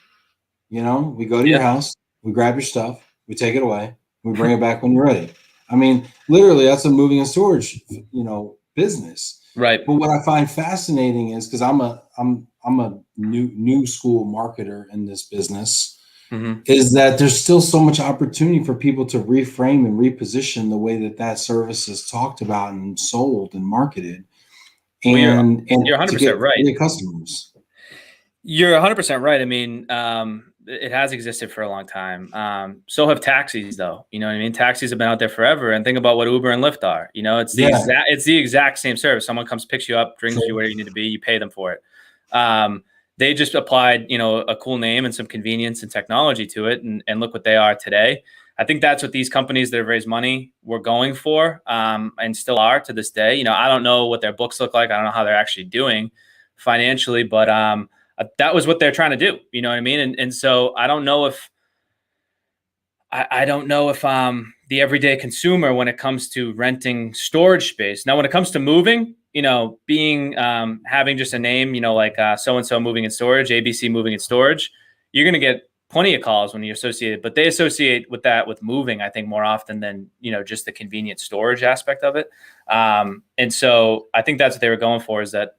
We go to your house, we grab your stuff, we take it away, we bring it back when you're ready. I mean, literally, that's a moving and storage, business. Right. But what I find fascinating is, because I'm a new school marketer in this business, is that there's still so much opportunity for people to reframe and reposition the way that service is talked about and sold and marketed. And you're 100% right. Get customers. You're 100% right. I mean, it has existed for a long time. So have taxis, though. You know what I mean? Taxis have been out there forever. And think about what Uber and Lyft are. It's the exact same service. Someone comes, picks you up, brings you where you need to be. You pay them for it. They just applied, a cool name and some convenience and technology to it, and look what they are today. I think that's what these companies that have raised money were going for, and still are to this day. I don't know what their books look like. I don't know how they're actually doing financially, but that was what they're trying to do. You know what I mean? And so I don't know if the everyday consumer, when it comes to renting storage space, now when it comes to moving, being having just a name, like so-and-so moving and storage, ABC moving and storage, you're going to get plenty of calls when you associate it, but they associate with that with moving, I think, more often than, just the convenient storage aspect of it. And so I think that's what they were going for, is that,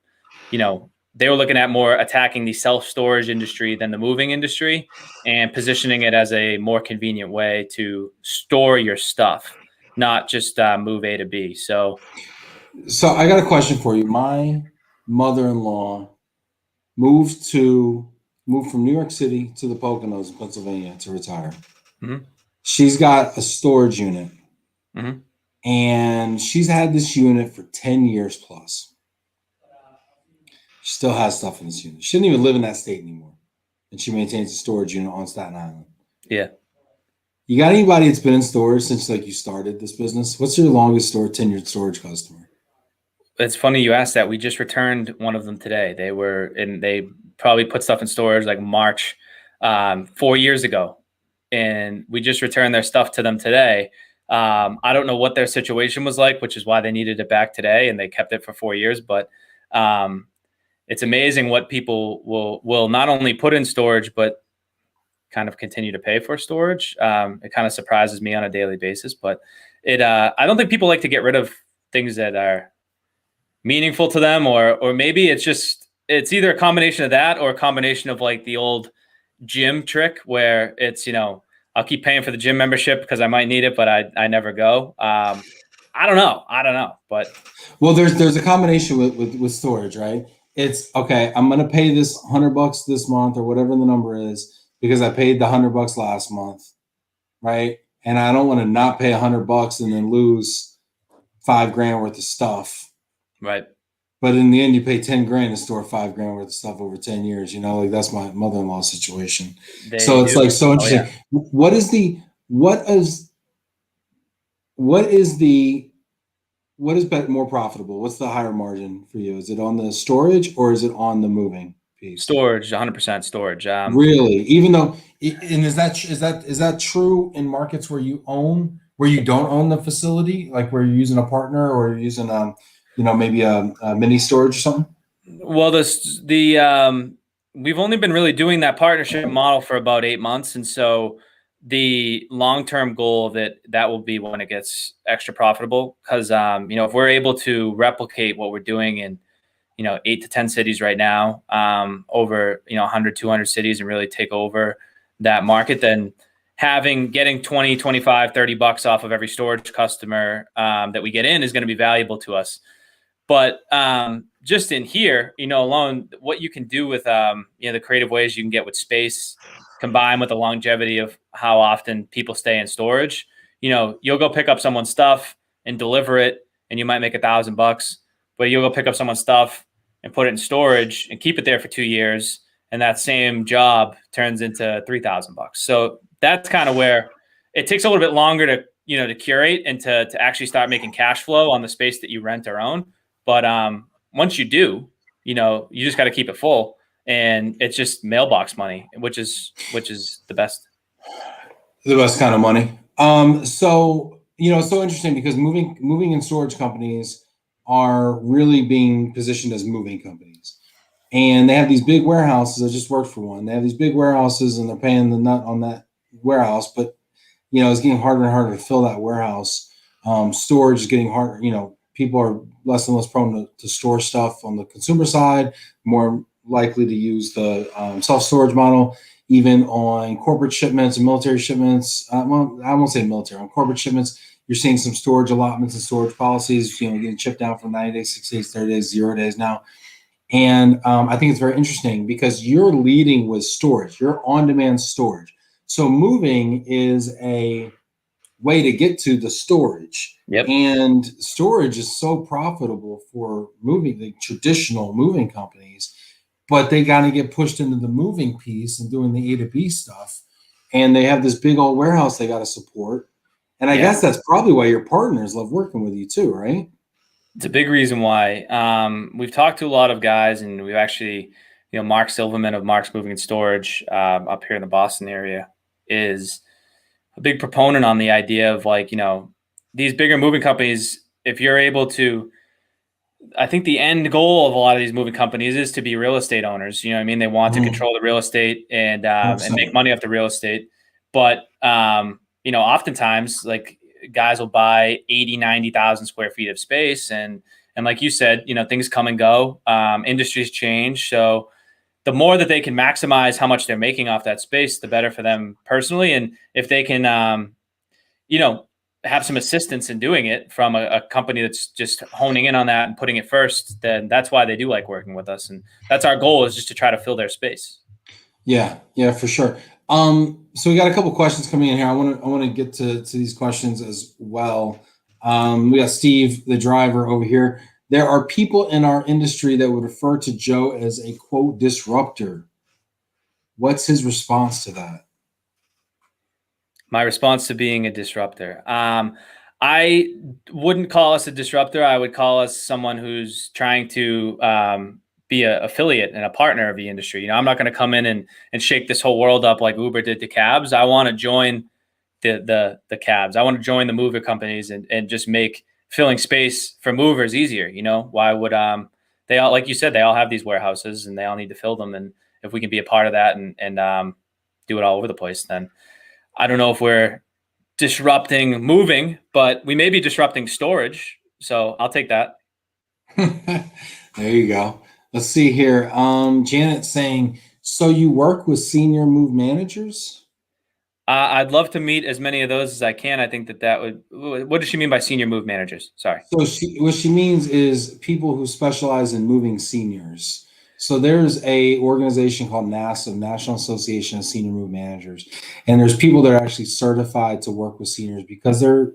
they were looking at more attacking the self-storage industry than the moving industry, and positioning it as a more convenient way to store your stuff, not just move A to B. So I got a question for you. My mother-in-law moved from New York City to the Poconos in Pennsylvania to retire. Mm-hmm. She's got a storage unit, and she's had this unit for 10 years plus. She still has stuff in this unit. She doesn't even live in that state anymore, and she maintains a storage unit on Staten Island. Yeah. You got anybody that's been in storage since you started this business? What's your longest tenured storage customer? It's funny you asked that. We just returned one of them today. They probably put stuff in storage like March 4 years ago, and we just returned their stuff to them today. I don't know what their situation was like, which is why they needed it back today, and they kept it for 4 years. But it's amazing what people will not only put in storage, but kind of continue to pay for storage. It kind of surprises me on a daily basis, but I don't think people like to get rid of things that are meaningful to them, or maybe it's just it's either a combination of that or a combination of like the old gym trick where it's, I'll keep paying for the gym membership because I might need it, but I never go. I don't know, but Well, there's a combination with storage, right? It's okay. I'm gonna pay this $100 this month or whatever the number is because I paid the $100 last month, right? And I don't want to not pay $100 and then lose $5,000 worth of stuff. right. But in the end, you pay 10 grand to store $5,000 worth of stuff over 10 years. Like that's my mother-in-law situation. So They it's do. like so Oh interesting. yeah. What is the what is what is the what is more profitable? What's the higher margin for you? Is it on the storage or is it on the moving piece? Storage, 100% storage. Really? Even though, and is that true in markets where you don't own the facility, like where you're using a partner or you're using maybe a mini storage or something? Well, we've only been really doing that partnership model for about 8 months, and so the long-term goal that will be when it gets extra profitable. Because if we're able to replicate what we're doing in 8 to 10 cities right now, over 100, 200 cities, and really take over that market, then getting 20, 25, $30 off of every storage customer that we get in is going to be valuable to us. But just in here, alone, what you can do with the creative ways you can get with space, combined with the longevity of how often people stay in storage. You'll go pick up someone's stuff and deliver it, and you might make $1,000. But you'll go pick up someone's stuff and put it in storage and keep it there for 2 years, and that same job turns into $3,000. So that's kind of where it takes a little bit longer to curate and to actually start making cash flow on the space that you rent or own. But once you do, you just got to keep it full, and it's just mailbox money, which is the best. The best kind of money. So it's so interesting because moving and storage companies are really being positioned as moving companies, and they have these big warehouses. I just worked for one. They have these big warehouses, and they're paying the nut on that warehouse, but it's getting harder and harder to fill that warehouse. Storage is getting harder. People are less and less prone to store stuff on the consumer side, more likely to use the self-storage model, even on corporate shipments and military shipments. Well, I won't say military. On corporate shipments, you're seeing some storage allotments and storage policies, getting chipped down from 90 days, 60 days, 30 days, 0 days now. And I think it's very interesting because you're leading with storage. You're on-demand storage. So moving is a way to get to the storage. Yep. And storage is so profitable for the traditional moving companies, but they got to get pushed into the moving piece and doing the A to B stuff. And they have this big old warehouse they got to support. And I guess that's probably why your partners love working with you too, right? It's a big reason why. We've talked to a lot of guys, and we've actually, Mark Silverman of Mark's Moving and Storage up here in the Boston area is a big proponent on the idea of these bigger moving companies. If you're able to, I think the end goal of a lot of these moving companies is to be real estate owners. They want to control the real estate and make money off the real estate. But oftentimes guys will buy 80, 90,000 square feet of space. And like you said, things come and go, industries change. So the more that they can maximize how much they're making off that space, the better for them personally. And if they can, have some assistance in doing it from a company that's just honing in on that and putting it first, then that's why they do like working with us. And that's our goal, is just to try to fill their space. Yeah, for sure. So we got a couple questions coming in here. I want to get to these questions as well. We got Steve, the driver, over here. There are people in our industry that would refer to Joe as a quote disruptor. What's his response to that? My response to being a disruptor. I wouldn't call us a disruptor. I would call us someone who's trying to be an affiliate and a partner of the industry. I'm not going to come in and shake this whole world up like Uber did to cabs. I want to join the cabs. I want to join the mover companies and just make filling space for movers easier. Why would they all, like you said, they all have these warehouses and they all need to fill them. And if we can be a part of that and do it all over the place, then I don't know if we're disrupting moving, but we may be disrupting storage. So I'll take that. There you go. Let's see here. Janet saying, so you work with senior move managers? I'd love to meet as many of those as I can. I think that would. What does she mean by senior move managers? Sorry. So what she means is people who specialize in moving seniors. So there's a organization called NASA, National Association of Senior Move Managers, and there's people that are actually certified to work with seniors because they're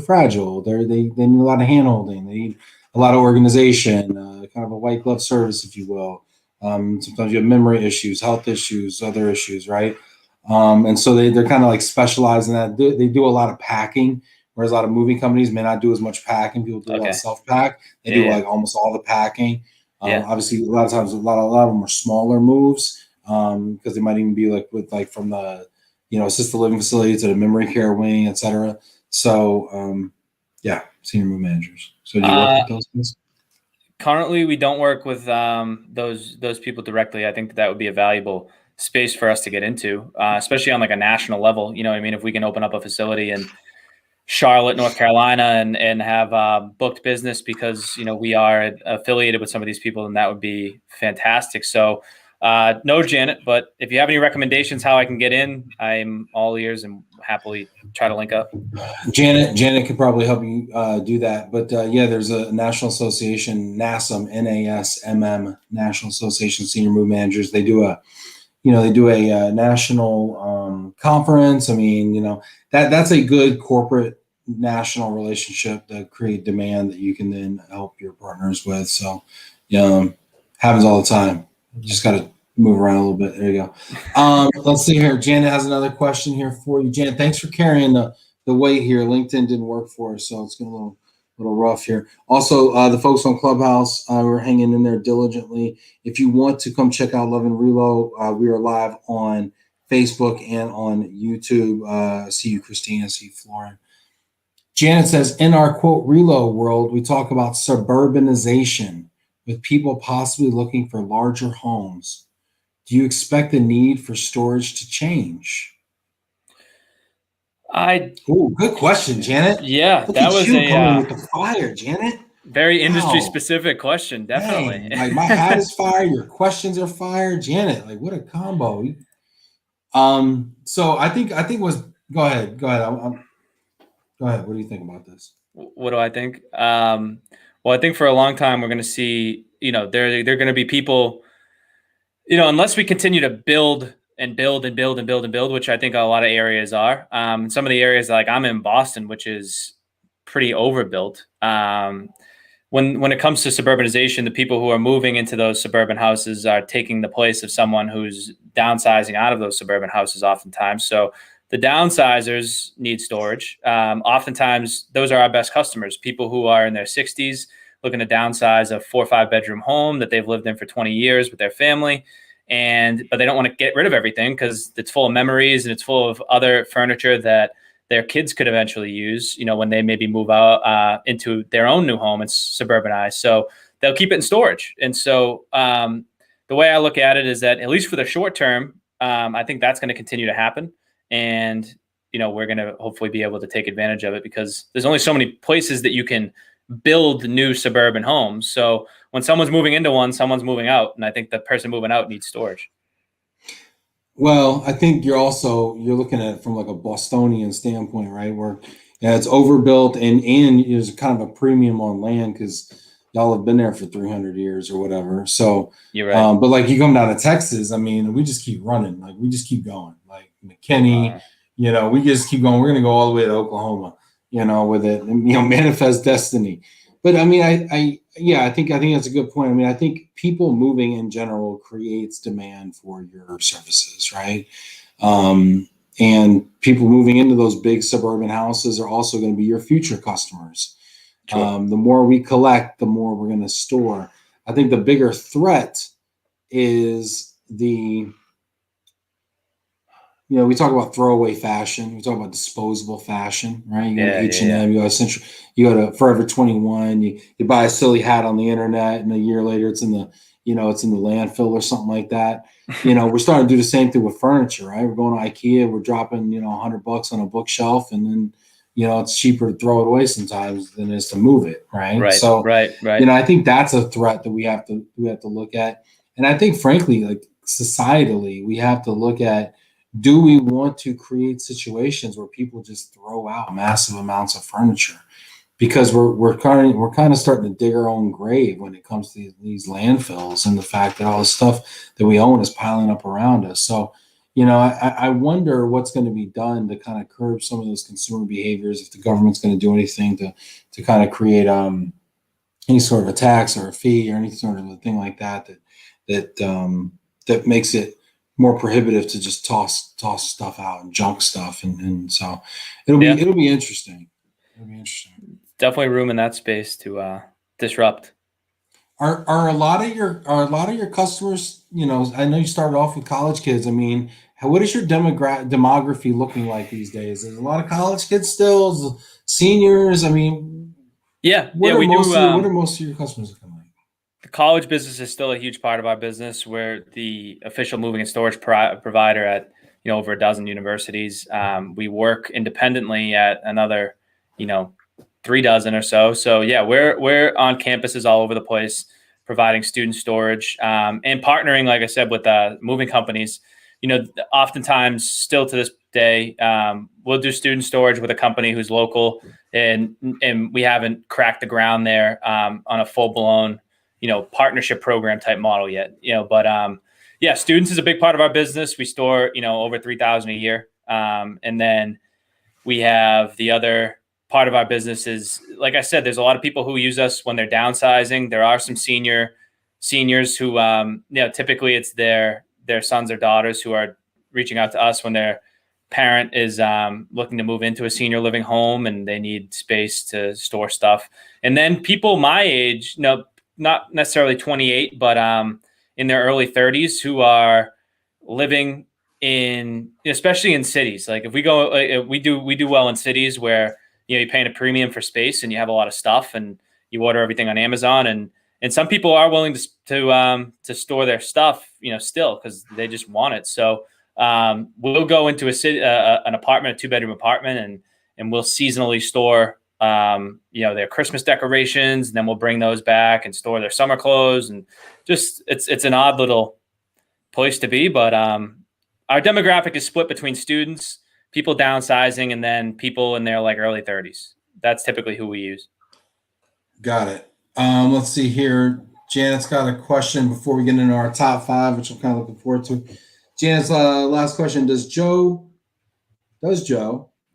fragile. They need a lot of handholding. They need a lot of organization, kind of a white glove service, if you will. Sometimes you have memory issues, health issues, other issues, right? And so they're kind of like specialized in that. They do a lot of packing. Whereas a lot of moving companies may not do as much packing. People do a lot Okay. of self-pack. They Yeah, do yeah. like almost all the packing. Yeah. Obviously, a lot of times, a lot of them are smaller moves because they might even be from the assisted living facility to the memory care wing, etc. So yeah, senior move managers. So do you work with those guys? Currently, we don't work with those people directly. I think that would be a valuable space for us to get into, especially on like a national level. You know what I mean? If we can open up a facility in Charlotte, North Carolina, and have booked business because we are affiliated with some of these people, and that would be fantastic. So, no, Janet, but if you have any recommendations how I can get in, I'm all ears and happily try to link up. Janet could probably help you do that. But yeah, there's a national association, NASM, NASMM, National Association of Senior Move Managers. They do a national conference. I mean, that's a good corporate national relationship that create demand that you can then help your partners with. So, happens all the time. You just got to move around a little bit. There you go. Let's see here. Janet has another question here for you. Janet, thanks for carrying the weight here. LinkedIn didn't work for us, so it's getting a little rough here. Also, the folks on Clubhouse, we're hanging in there diligently. If you want to come check out Love and Relo, we are live on Facebook and on YouTube. See you, Christina. See you, Florin. Janet says, in our quote Relo world, we talk about suburbanization with people possibly looking for larger homes. Do you expect the need for storage to change? Good question, Janet. Yeah, Look that at was you coming with a the fire, Janet. very industry Wow. specific question. Definitely. Dang, like my hat is fire, your questions are fire, Janet. Like what a combo. So I think was go ahead. Go ahead. What do you think about this? What do I think? Well, I think for a long time we're going to see, they're going to be people, unless we continue to build and build and build and build and build, which I think a lot of areas are. Some of the areas like I'm in Boston, which is pretty overbuilt. When it comes to suburbanization, the people who are moving into those suburban houses are taking the place of someone who's downsizing out of those suburban houses oftentimes. So the downsizers need storage. Oftentimes, those are our best customers, people who are in their 60s looking to downsize a 4 or 5 bedroom home that they've lived in for 20 years with their family. But they don't want to get rid of everything because it's full of memories and it's full of other furniture that their kids could eventually use, when they maybe move out into their own new home and suburbanize. So they'll keep it in storage. And so the way I look at it is that at least for the short term, I think that's going to continue to happen. And, we're going to hopefully be able to take advantage of it because there's only so many places that you can build new suburban homes. So when someone's moving into one, someone's moving out. And I think the person moving out needs storage. Well, I think you're looking at it from like a Bostonian standpoint, right? Where it's overbuilt and there's kind of a premium on land because y'all have been there for 300 years or whatever. So You're right. but like you come down to Texas, I mean, we just keep running, like we just keep going, like McKinney, we just keep going. We're gonna go all the way to Oklahoma, with it, manifest destiny. But I mean, I think that's a good point. I mean, I think people moving in general creates demand for your services, right? And people moving into those big suburban houses are also going to be your future customers. Sure. The more we collect, the more we're going to store. I think the bigger threat is we talk about throwaway fashion. We talk about disposable fashion, right? You go to H&M, you go to Central, you go to Forever 21. You buy a silly hat on the internet, and a year later, it's in the landfill or something like that. We're starting to do the same thing with furniture, right? We're going to IKEA, we're dropping $100 on a bookshelf, and then it's cheaper to throw it away sometimes than it is to move it, right? Right. So, Right. I think that's a threat that we have to look at. And I think, frankly, like societally, we have to look at, do we want to create situations where people just throw out massive amounts of furniture? Because we're kind of starting to dig our own grave when it comes to these landfills, and the fact that all the stuff that we own is piling up around us. So, I wonder what's going to be done to kind of curb some of those consumer behaviors, if the government's going to do anything to kind of create any sort of a tax or a fee or any sort of a thing like that makes it more prohibitive to just toss stuff out and junk stuff, and so it'll be interesting. It'll be interesting. Definitely room in that space to disrupt. Are a lot of your customers? I know you started off with college kids. I mean, what is your demography looking like these days? Is a lot of college kids still, seniors? I mean, what are most of your customers looking like? The college business is still a huge part of our business. We're the official moving and storage provider at over a dozen universities. We work independently at another 3 dozen or so. So yeah, we're on campuses all over the place, providing student storage and partnering, like I said, with moving companies. Oftentimes, still to this day, we'll do student storage with a company who's local, and we haven't cracked the ground there on a full blown partnership program type model yet. But yeah, students is a big part of our business. We store over 3,000 a year, and then we have the other part of our business is, like I said, there's a lot of people who use us when they're downsizing. There are some seniors who, typically it's their sons or daughters who are reaching out to us when their parent is looking to move into a senior living home and they need space to store stuff. And then people my age, not necessarily 28, but in their early 30s, who are living especially in cities. Like if we go, we do well in cities where you're paying a premium for space and you have a lot of stuff and you order everything on Amazon, and some people are willing to store their stuff, still, because they just want it. So we'll go into a city, an apartment, a 2-bedroom apartment, and we'll seasonally store their Christmas decorations, and then we'll bring those back and store their summer clothes, and just it's an odd little place to be. But our demographic is split between students, people downsizing, and then people in their early 30s. That's typically who we use. Got it. Let's see here. Janet's got a question before we get into our top 5, which I'm kind of looking forward to. Janet's last question: Does Joe,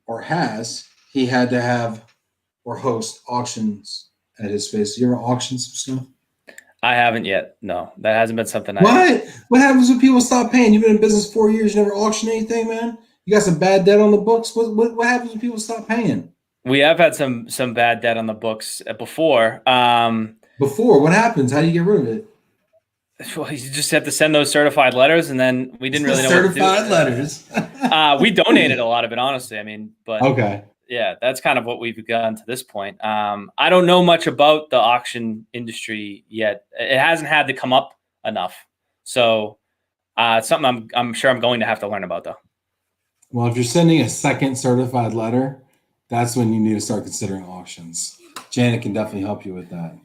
or has he had to have or host auctions at his space? You ever auction some stuff? I haven't yet. No, that hasn't been something. What happens when people stop paying? You've been in business 4 years. You never auction anything, man. You got some bad debt on the books. What happens when people stop paying? We have had some bad debt on the books before. Before, what happens? How do you get rid of it? Well, you just have to send those certified letters, and then we didn't really know certified letters. We donated a lot of it, honestly. I mean, but okay. Yeah, that's kind of what we've gotten to this point. I don't know much about the auction industry yet. It hasn't had to come up enough. So it's something I'm sure I'm going to have to learn about, though. Well, if you're sending a second certified letter, that's when you need to start considering auctions. Janet can definitely help you with that.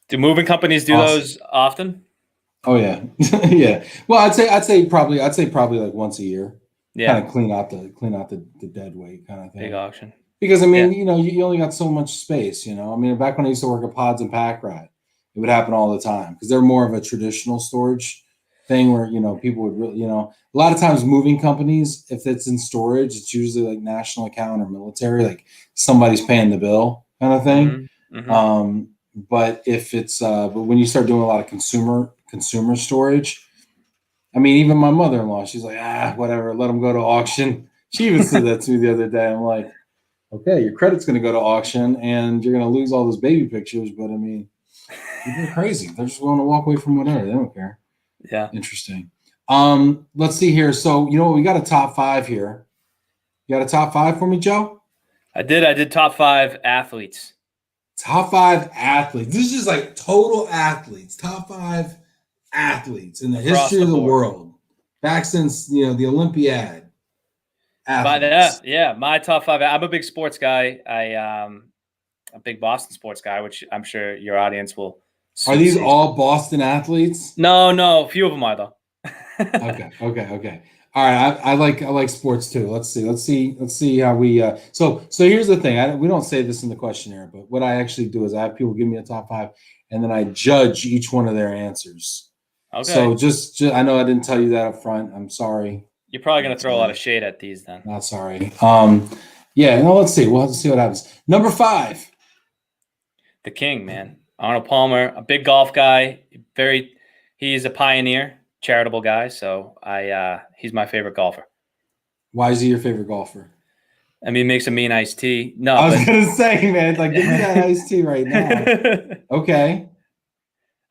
Do moving companies do those often? Oh yeah, yeah. Well, I'd say probably like once a year. Yeah. Kind of clean out the dead weight kind of thing. Big auction. Because I mean, you only got so much space. I mean, back when I used to work at Pods and Pack Rat, it would happen all the time because they're more of a traditional storage thing where people would really a lot of times moving companies, if it's in storage, it's usually like national account or military, like somebody's paying the bill kind of thing. Mm-hmm. But if it's but when you start doing a lot of consumer storage, I mean, even my mother-in-law, she's like, whatever, let them go to auction. She even said that to me the other day. I'm like, okay, your credit's going to go to auction and you're going to lose all those baby pictures. But I mean, people are crazy. They're just willing to walk away from whatever. They don't care. Yeah. Interesting. Let's see here. So, we got a top 5 here. You got a top 5 for me, Joe? I did top 5 athletes. Top 5 athletes. This is like total athletes. Top 5 athletes in the history of the world. Back since, the Olympiad. athletes. Yeah, my top 5. I'm a big sports guy. A big Boston sports guy, which I'm sure your audience will. Are these all Boston athletes? No, a few of them are though. Okay. All right, I like sports too. Let's see how we. So here's the thing. We don't say this in the questionnaire, but what I actually do is I have people give me a top 5, and then I judge each one of their answers. Okay. So just I know I didn't tell you that up front. I'm sorry. You're probably gonna throw a lot of shade at these then. Not sorry. Yeah. No. Let's see. We'll have to see what happens. Number 5. The king, man. Arnold Palmer, a big golf guy. He's a pioneer, charitable guy. So he's my favorite golfer. Why is he your favorite golfer? I mean, he makes a mean iced tea. No, I was gonna say, man, like give me that iced tea right now. Okay.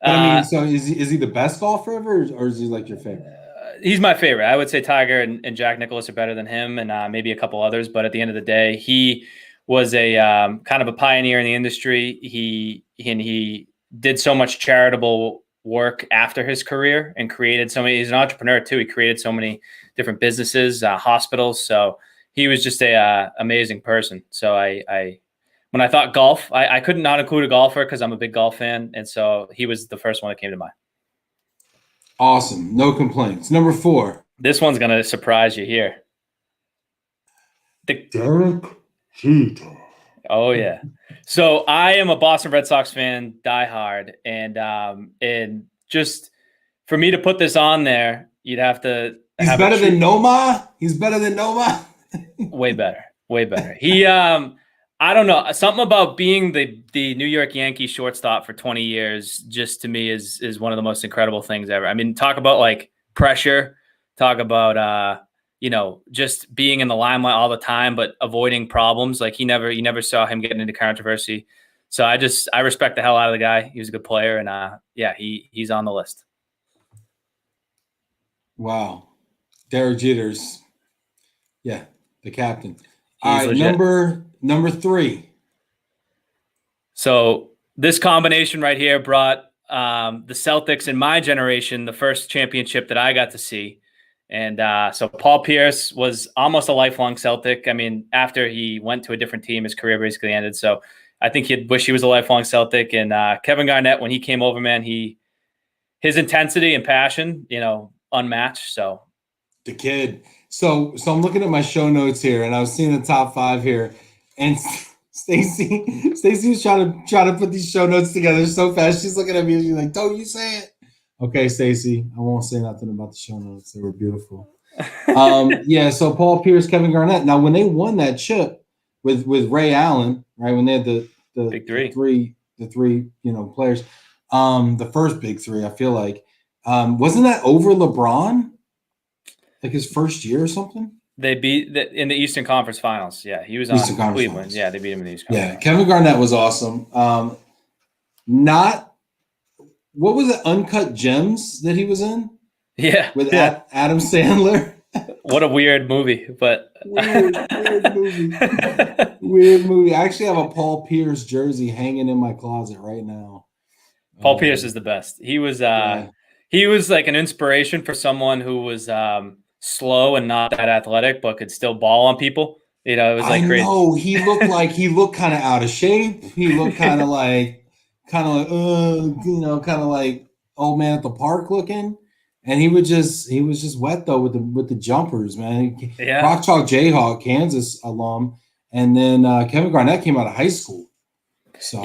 But, I mean, so is he the best golfer ever, or is he like your favorite? He's my favorite. I would say Tiger and Jack Nicklaus are better than him, and maybe a couple others. But at the end of the day, he was a kind of a pioneer in the industry. He did so much charitable work after his career and created so many. He's an entrepreneur too. He created so many different businesses, hospitals. So he was just a amazing person. So when I thought golf, I couldn't not include a golfer because I'm a big golf fan, and so he was the first one that came to mind. Awesome. No complaints. Number 4. This one's going to surprise you here. Derek Jeter. Oh, yeah. So I am a Boston Red Sox fan, diehard. And just for me to put this on there, you'd have to. He's better than Noma? He's better than Noma? Way better. Way better. He, I don't know. Something about being the New York Yankees shortstop for 20 years, just to me is one of the most incredible things ever. I mean, talk about like pressure, talk about, just being in the limelight all the time, but avoiding problems. Like you never saw him getting into controversy. So I respect the hell out of the guy. He was a good player. And he's on the list. Wow. Derek Jeter's. Yeah. The captain. He's all right. Number 3. So this combination right here brought the Celtics in my generation the first championship that I got to see. And so Paul Pierce was almost a lifelong Celtic. I mean, after he went to a different team, his career basically ended. So I think he'd wish he was a lifelong Celtic. And Kevin Garnett, when he came over, man, his intensity and passion, unmatched. So the kid. So I'm looking at my show notes here, and I was seeing the top 5 here, and Stacy was trying to put these show notes together so fast. She's looking at me and she's like, "Don't you say it?" Okay, Stacy, I won't say nothing about the show notes. They were beautiful. So Paul Pierce, Kevin Garnett. Now, when they won that chip with Ray Allen, right? When they had the big three, the three players, the first big 3, I feel like, wasn't that over LeBron? Like his first year or something? They beat in the Eastern Conference Finals. Yeah, he was on Cleveland. Finals. Yeah, they beat him in the Eastern Conference. Yeah, Kevin Garnett was awesome. What was it? Uncut Gems that he was in? Yeah, with Adam Sandler. What a weird movie, but weird movie. Weird movie. I actually have a Paul Pierce jersey hanging in my closet right now. Paul Pierce is the best. He was like an inspiration for someone who was slow and not that athletic, but could still ball on people. It was like crazy. No, he looked kind of out of shape. He looked kind of like old man at the park looking. And he was just wet though with the jumpers, man. Rock Chalk Jayhawk, Kansas alum, and then Kevin Garnett came out of high school. So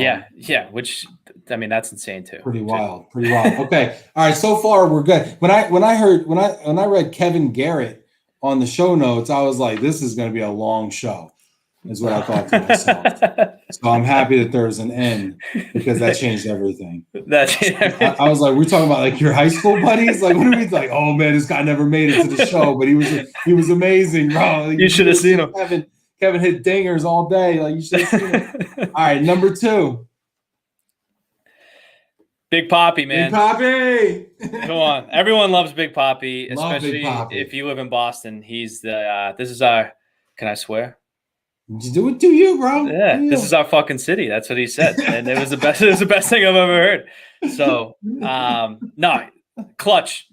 which I mean that's insane too. Pretty wild. Okay, all right. So far we're good. When I read Kevin Garrett on the show notes, I was like, this is going to be a long show. Is what I thought to myself. So I'm happy that there's an end because that changed everything. I was like, we're talking about like your high school buddies. Like, what are we like? Oh man, this guy never made it to the show, but he was amazing, bro. Like, you should have seen him. Kevin hit dingers all day. Like you should have seen him. All right, number 2. Big Papi, man. Big Papi. Come on. Everyone loves Big Papi, especially Big Papi. If you live in Boston. He's this is our, can I swear? Do it to you, bro. Yeah, this is our fucking city. That's what he said. And it was the best. It was the best thing I've ever heard. So, no, clutch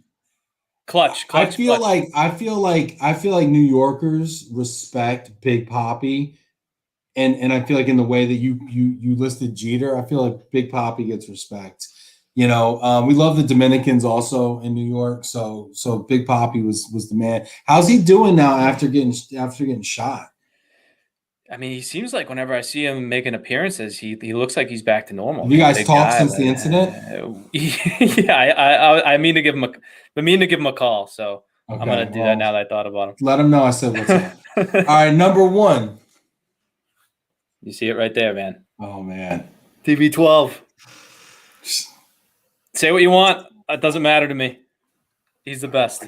Clutch. I feel like New Yorkers respect Big Papi, and I feel like in the way that you listed Jeter, I feel like Big Papi gets respect. We love the Dominicans also in New York, so Big Papi was the man. How's he doing now after getting shot? I mean, he seems like whenever I see him making appearances, he looks like he's back to normal. Have you Man. guys Big talked guy, since the but, incident? yeah, I mean to give him a call. So I'm Okay, gonna do that well, now that I thought about let him know I said what's up. All him. right, number one. You see it right there, man. Oh man. TB12. Say what you want. It doesn't matter to me. He's the best.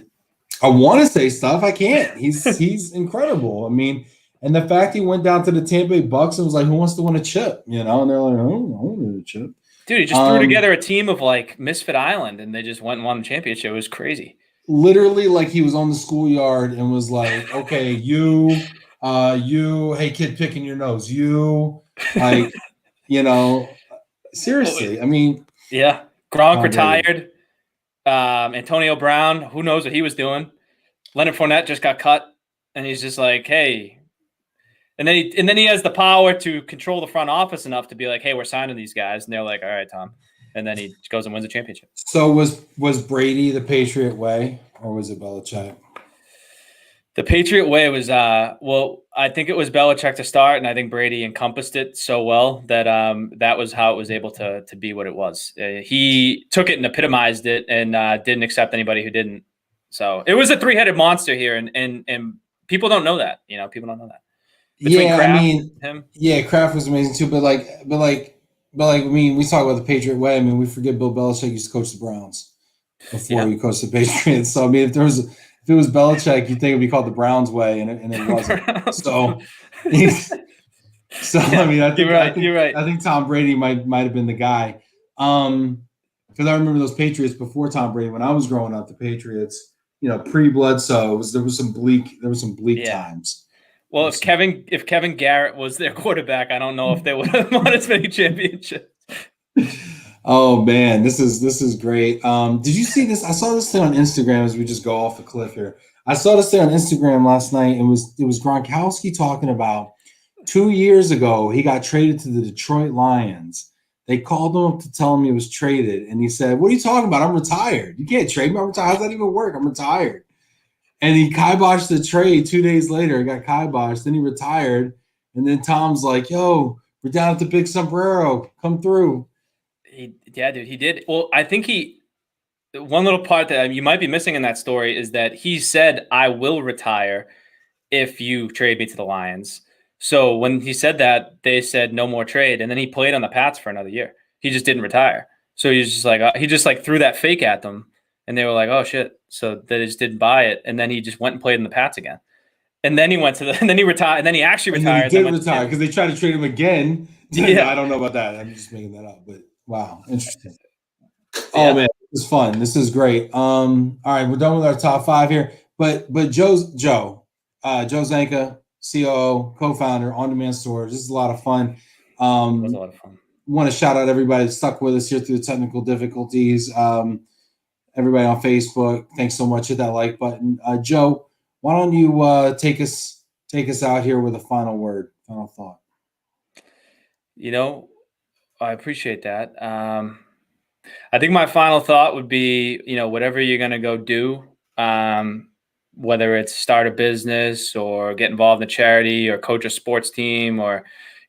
I want to say stuff. I can't. He's incredible. I mean, and the fact he went down to the Tampa Bay Bucks and was like, "Who wants to win a chip?" And they're like, "Oh, I want to win a chip." Dude, he just threw together a team of like Misfit Island, and they just went and won a championship. It was crazy. Literally, like he was on the schoolyard and was like, "Okay, you, hey kid, picking your nose, you, like, seriously." I mean, yeah, Gronk Tom Brady. retired. Antonio Brown, who knows what he was doing? Leonard Fournette just got cut, and he's just like, hey. And then he has the power to control the front office enough to be like, hey, we're signing these guys, and they're like, all right, Tom. And then he goes and wins a championship. So was Brady the Patriot way, or was it Belichick? The Patriot way was I think it was Belichick to start, and I think Brady encompassed it so well that that was how it was able to be what it was. He took it and epitomized it, and didn't accept anybody who didn't. So it was a three-headed monster here, and people don't know that. People don't know that. Between Yeah, Kraft, I mean, him. yeah, Kraft was amazing too, but I mean, we talk about the Patriot way. I mean, we forget Bill Belichick used to coach the Browns before he coached the Patriots. So I mean, if it was Belichick, you'd think it'd be called the Browns way, and it wasn't. So, I mean, You're right. I think Tom Brady might have been the guy. Because I remember those Patriots before Tom Brady when I was growing up. The Patriots, pre-Bledsoe, there was some bleak times. Well, if Kevin Garrett was their quarterback, I don't know if they would have won as many championships. Oh man, this is great. Did you see this? I saw this thing on Instagram as we just go off the cliff here. I saw this thing on Instagram last night. It was Gronkowski talking about 2 years ago he got traded to the Detroit Lions. They called him up to tell him he was traded, and he said, "What are you talking about? I'm retired. You can't trade me. I'm retired. How does that even work? I'm retired." And he kiboshed the trade 2 days later. He got kiboshed. Then he retired. And then Tom's like, "Yo, we're down at the Big Sombrero. Come through." Dude, he did. Well, I think one little part that you might be missing in that story is that he said, "I will retire if you trade me to the Lions." So when he said that, they said no more trade, and then he played on the Pats for another year. He just didn't retire. So he just like threw that fake at them, and they were like, "Oh shit!" So they just didn't buy it, and then he just went and played in the Pats again. And then he went and then he retired, and then he actually retired. And then he did retire because they tried to trade him again. Yeah, I don't know about that. I'm just making that up, but wow, interesting. Yeah. Oh man, this is fun. This is great. All right, we're done with our top 5 here. But Joe Zanca, COO, co-founder, OnDemandStorage. This is a lot of fun. It was a lot of fun. Want to shout out everybody that stuck with us here through the technical difficulties. Everybody on Facebook, thanks so much. Hit that like button. Joe, why don't you take us out here with a final word, final thought? I appreciate that. I think my final thought would be, whatever you're going to go do, whether it's start a business or get involved in a charity or coach a sports team or,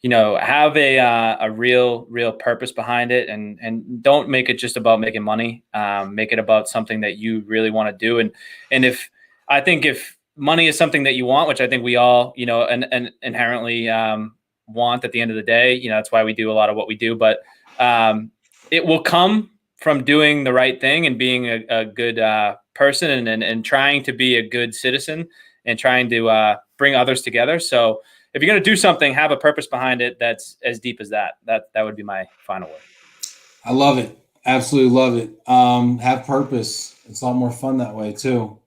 have a real purpose behind it, and don't make it just about making money. Make it about something that you really want to do. And if money is something that you want, which I think we all, and inherently want at the end of the day, that's why we do a lot of what we do, but it will come from doing the right thing and being a good person and trying to be a good citizen and trying to bring others together. So if you're going to do something, have a purpose behind it that's as deep as that. That would be my final word. I love it. Absolutely love it. Have purpose. It's a lot more fun that way too.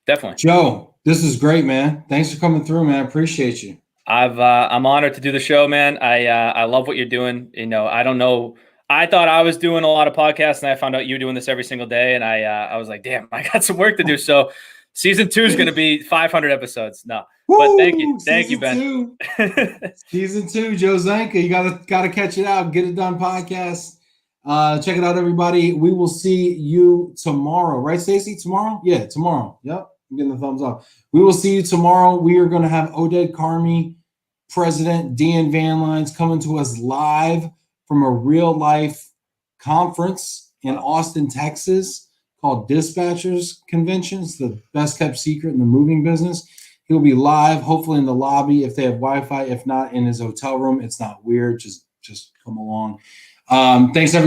Definitely. Joe, this is great, man. Thanks for coming through, man. I appreciate you. I'm honored to do the show, man. I love what you're doing. I don't know I thought I was doing a lot of podcasts, and I found out you were doing this every single day, and I was like, damn, I got some work to do. So season 2 is going to be 500 episodes. No, but thank you, Ben. Season 2, Joe Zanca, you gotta catch it out. Get It Done podcast. Check it out, everybody. We will see you tomorrow, right, Stacey? Tomorrow? Yeah, tomorrow. Yep, I'm getting the thumbs up. We will see you tomorrow. We are going to have Oded Carmi, President Dan Van Lines, coming to us live from a real life conference in Austin, Texas, called Dispatchers Convention. It's the best kept secret in the moving business. He'll be live, hopefully in the lobby if they have Wi-Fi. If not, in his hotel room. It's not weird. Just come along. Thanks, everybody.